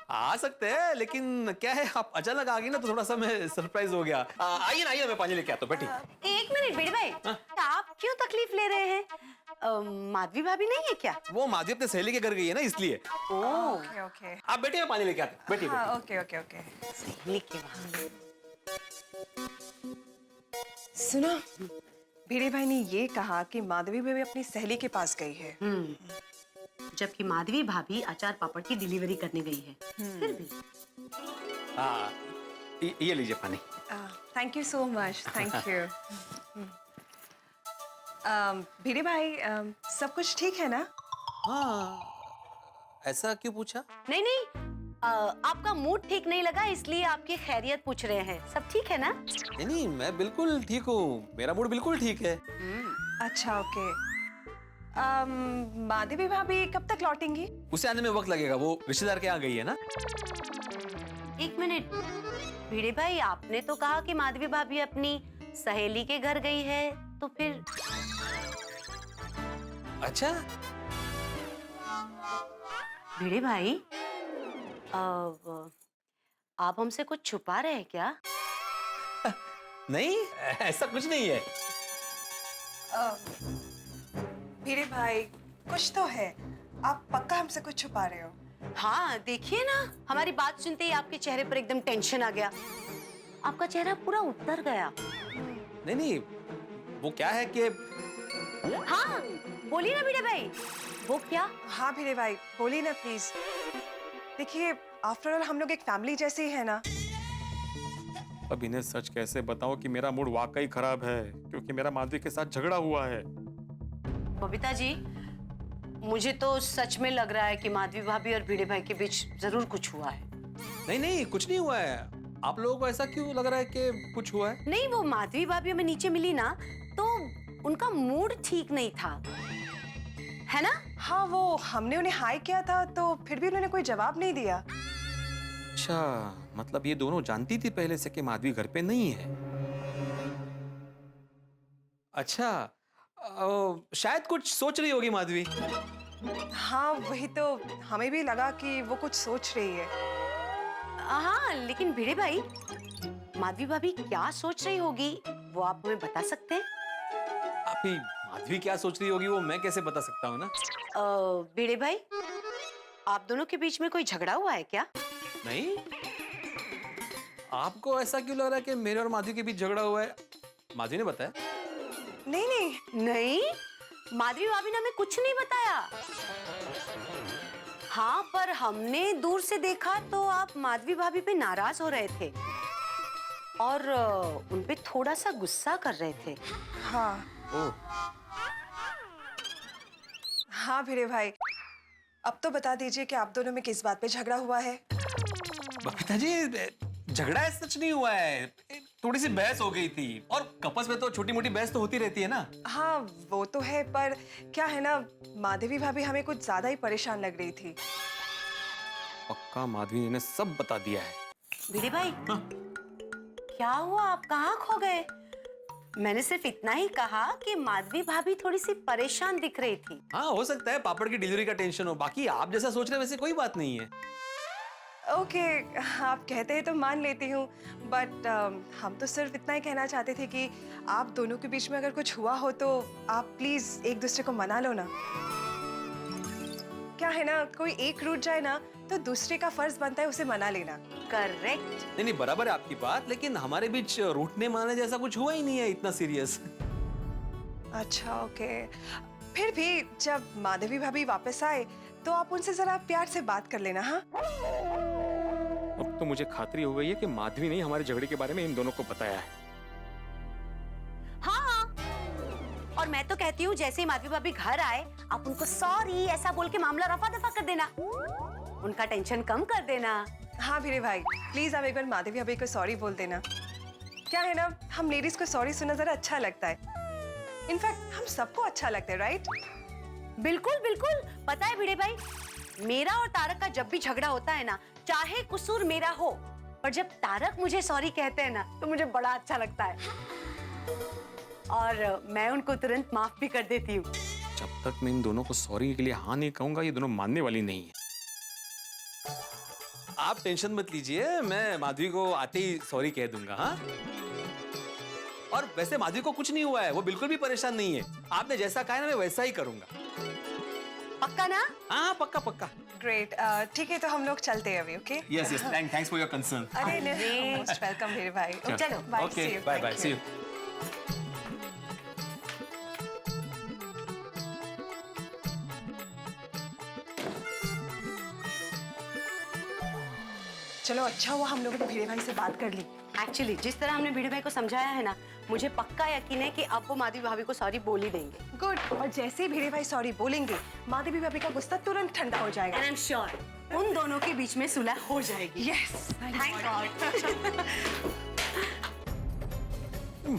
आ सकते हैं, लेकिन क्या है आप अचानक आ गई ना तो थोड़ा सा मैं सरप्राइज हो गया। आइए ना, आइए, मैं पानी लेके आता हूँ, बैठिए। एक मिनट भिड़े भाई, आप क्यों तकलीफ ले रहे हैं? माधवी भाभी नहीं है क्या? वो माधवी अपने सहेली के घर गई है ना, इसलिए। ओके ओके, आप बैठिए, मैं पानी लेके आता हूँ, बैठिए। हाँ, ओके ओके ओके। सहेली के वहाँ। सुनो, भिड़े भाई ने ये कहा कि माधवी भाभी अपनी सहेली के पास गई है। जबकि माधवी भाभी अचार पापड़ की डिलीवरी करने गई है। फिर भी हाँ, ये लीजिए पानी। Thank you so much, thank you. Bhide भाई, सब कुछ ठीक है ना? हाँ, ऐसा क्यों पूछा? नहीं नहीं, आपका मूड ठीक नहीं लगा इसलिए आपकी खैरियत पूछ रहे हैं। सब ठीक है ना? नहीं, मैं बिल्कुल ठीक हूँ, मेरा मूड बिल्कुल ठीक है। अच्छा, ओके। माधवी भाभी कब तक लौटेंगी? उसे आने में वक्त लगेगा, वो रिश्तेदार के यहाँ गई है ना। एक मिनट भिड़े भाई, आपने तो कहा कि माधवी भाभी अपनी सहेली के घर गई है, तो फिर? अच्छा भिड़े भाई, आप हमसे कुछ छुपा रहे हैं क्या? नहीं, ऐसा कुछ नहीं है। भिड़े भाई, कुछ तो है। आप पक्का हमसे कुछ छुपा रहे हो? हाँ, देखिए ना, हमारी बात सुनते ही आपके चेहरे पर एकदम टेंशन आ गया। आपका चेहरा पूरा उतर गया। नहीं, वो क्या है कि हाँ, बोलिए ना भिड़े भाई। वो क्या? हाँ भिड़े भाई, बोलिए ना प्लीज। देखिए, आफ्टर ऑल हम लोग एक फैमिली जैसे ही है ना। अब इन्हें सच कैसे बताओ कि मेरा मूड वाकई खराब है, क्योंकि मेरा माधवी के साथ झगड़ा हुआ है। बबीता जी, मुझे तो सच में लग रहा है कि माधवी भाभी और भिड़े भाई के बीच जरूर कुछ हुआ है। नहीं नहीं, कुछ नहीं हुआ है। आप लोगों को ऐसा क्यों लग रहा है कि कुछ हुआ है? नहीं, वो माधवी भाभी हमें नीचे मिली ना, तो उनका मूड ठीक नहीं था, है ना? हाँ, वो हमने उन्हें हाय किया था तो फिर भी उन्होंने कोई जवाब नहीं दिया। अच्छा, मतलब ये दोनों जानती थी पहले से कि माधवी घर पे नहीं है। अच्छा, शायद कुछ सोच रही होगी माधवी। हाँ, वही तो हमें भी लगा कि वो कुछ सोच रही है। हाँ, लेकिन भिड़े भाई, माधवी भाभी क्या सोच रही होगी वो आप हमें बता सकते हैं? अभी माधवी क्या सोच रही होगी वो मैं कैसे बता सकता हूँ ना? भिड़े भाई, आप दोनों के बीच में कोई झगड़ा हुआ है क्या? नहीं। आपको ऐसा क्यों लग रहा है कि मेरे और माधवी के बीच झगड़ा हुआ है? माधवी ने बताया? नहीं नहीं नहीं, माधवी भाभी ने हमें कुछ नहीं बताया। हाँ, पर हमने दूर से देखा तो आप माधवी भाभी पे नाराज हो रहे थे और उन पे थोड़ा सा गुस्सा कर रहे थे। हाँ। हाँ भिड़े भाई, अब तो बता दीजिए कि आप दोनों में किस बात पे झगड़ा हुआ है? बबीता जी, झगड़ा है सच नहीं हुआ है, थोड़ी सी बहस हो गई थी, और कपल्स में तो छोटी मोटी बहस तो होती रहती है ना। हाँ, वो तो है, पर क्या है ना, माधवी भाभी हमें कुछ ज्यादा ही परेशान लग रही थी। पक्का माधवी ने सब बता दिया है। भिड़े भाई, क्या हुआ? आप कहाँ खो गए? मैंने सिर्फ इतना ही कहा कि माधवी भाभी थोड़ी सी परेशान दिख रही थी। हाँ, हो सकता है पापड़ की डिलीवरी का टेंशन हो, बाकी आप जैसा सोच रहे हैं वैसे कोई बात नहीं है। ओके, आप कहते हैं तो मान लेती हूँ, बट हम तो सिर्फ इतना ही कहना चाहते थे कि आप दोनों के बीच में अगर कुछ हुआ हो तो आप प्लीज एक दूसरे को मना लो ना। क्या है ना, कोई एक रूठ जाए ना तो दूसरे का फर्ज बनता है उसे मना लेना। करेक्ट। नहीं, बराबर है आपकी बात, लेकिन हमारे बीच रूठने मारने जैसा कुछ हुआ ही नहीं है इतना सीरियस। अच्छा, ओके। फिर भी जब माधवी भाभी वापस आए तो आप उनसे जरा प्यार से बात कर लेना। हाँ, अब तो मुझे खातरी हो गई है कि माधवी ने हमारे झगड़े के बारे में इन दोनों को बताया है। हाँ, और मैं तो कहती हूँ जैसे ही माधवी भाभी घर आए आप उनको सॉरी ऐसा बोल के मामला रफा दफा कर देना, उनका टेंशन कम कर देना। हाँ भिड़े भाई, प्लीज आप एक बार माधवी भाभी को सॉरी बोल देना। क्या है ना, हम लेडीज को सॉरी सुनना जरा अच्छा लगता है, इनफैक्ट हम सबको अच्छा लगता है, राइट? बिल्कुल बिल्कुल। पता है भिड़े भाई, मेरा और तारक का जब भी झगड़ा होता है ना, चाहे कसूर मेरा हो, पर जब तारक मुझे सॉरी कहते हैं ना तो मुझे बड़ा अच्छा लगता है, और मैं उनको तुरंत माफ भी कर देती हूँ। जब तक मैं इन दोनों को सॉरी के लिए हाँ नहीं कहूंगा, ये दोनों मानने वाली नहीं है। आप टेंशन मत लीजिए, मैं माधवी को आते ही सॉरी कह दूंगा। हाँ, और वैसे माधवी को कुछ नहीं हुआ है, वो बिल्कुल भी परेशान नहीं है। आपने जैसा कहा है ना, मैं वैसा ही करूंगा। पक्का ना? हाँ, पक्का पक्का। ग्रेट, ठीक है, तो हम लोग चलते हैं अभी। Okay? Yes yes, thanks for your concern. अरे मोस्ट वेलकम भिड़े भाई। चलो, bye, okay, see you, bye thank bye, you. See you. चलो, अच्छा हुआ हम लोगों ने भिड़े भाई से बात कर ली। एक्चुअली जिस तरह हमने भिड़े भाई को समझाया है ना, मुझे पक्का यकीन है कि अब वो माधवी भाभी को सॉरी बोल ही देंगे। गुड, और जैसे ही भिड़े भाई सॉरी बोलेंगे, माधवी भाभी का गुस्सा तुरंत ठंडा हो जाएगा। एंड आई एम श्योर उन दोनों के बीच में सुलह हो जाएगी। Yes, thank God.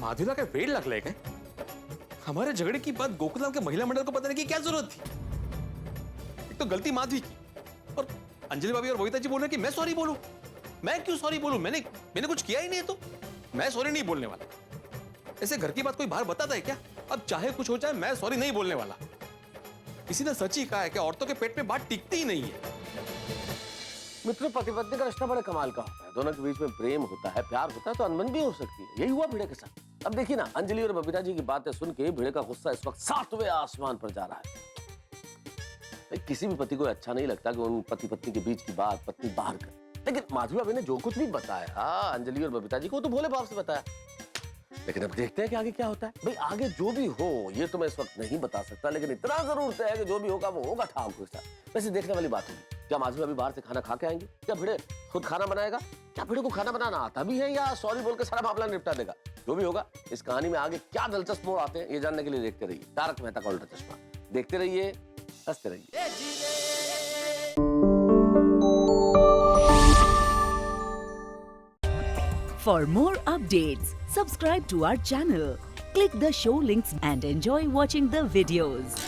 माधुला का वेट लग लेगा। हमारे झगड़े की बात गोकुलधाम के महिला मंडल को बताने की क्या जरूरत थी? एक तो गलती माधवी की, और अंजलि भाभी और बबीता जी बोल रहे कि मैं सॉरी बोलूं। मैं क्यों सॉरी बोलूं? मैंने कुछ किया ही नहीं है, तो मैं सॉरी नहीं बोलने वाला। ऐसे घर की बात कोई बाहर बताता है क्या? अब चाहे कुछ हो जाए, मैं सॉरी नहीं बोलने वाला। किसी ने सच ही कहा है कि औरतों के पेट में बात टिकती ही नहीं है। मित्रों, पति पत्नी का रिश्ता बड़े कमाल का होता है। दोनों के बीच में प्रेम होता है, प्यार होता है, तो अनबन भी हो सकती है। यही हुआ भिड़े के साथ। अब देखिए ना, अंजलि और बबीता जी की बातें सुन के भिड़े का गुस्सा इस वक्त 7वें आसमान पर जा रहा है। किसी भी पति को अच्छा नहीं लगता कि उन पति पत्नी के बीच की बात पत्नी बाहर करे, लेकिन माधवी भाभी ने जो कुछ भी बताया अंजलि और बबीता जी को, तो भोले भाव से बताया। लेकिन अब देखते हैं कि आगे क्या होता है। भाई आगे जो भी हो ये तो मैं इस वक्त नहीं बता सकता, लेकिन इतना जरूर तय है कि जो भी होगा वो होगा ठाकुर के साथ। वैसे देखने वाली बात होगी, क्या माधवी अभी बाहर से खाना खा के आएंगे, क्या भिड़े खुद खाना बनाएगा, क्या भिड़े को खाना बनाना आता भी है या सॉरी बोल के सारा मामला निपटा देगा। जो भी होगा इस कहानी में आगे क्या दिलचस्प मोड़ आते हैं ये जानने के लिए देखते रहिए तारक मेहता का उल्टा चश्मा। देखते रहिए, हंसते रहिए। For more updates, subscribe to our channel, click the show links and enjoy watching the videos.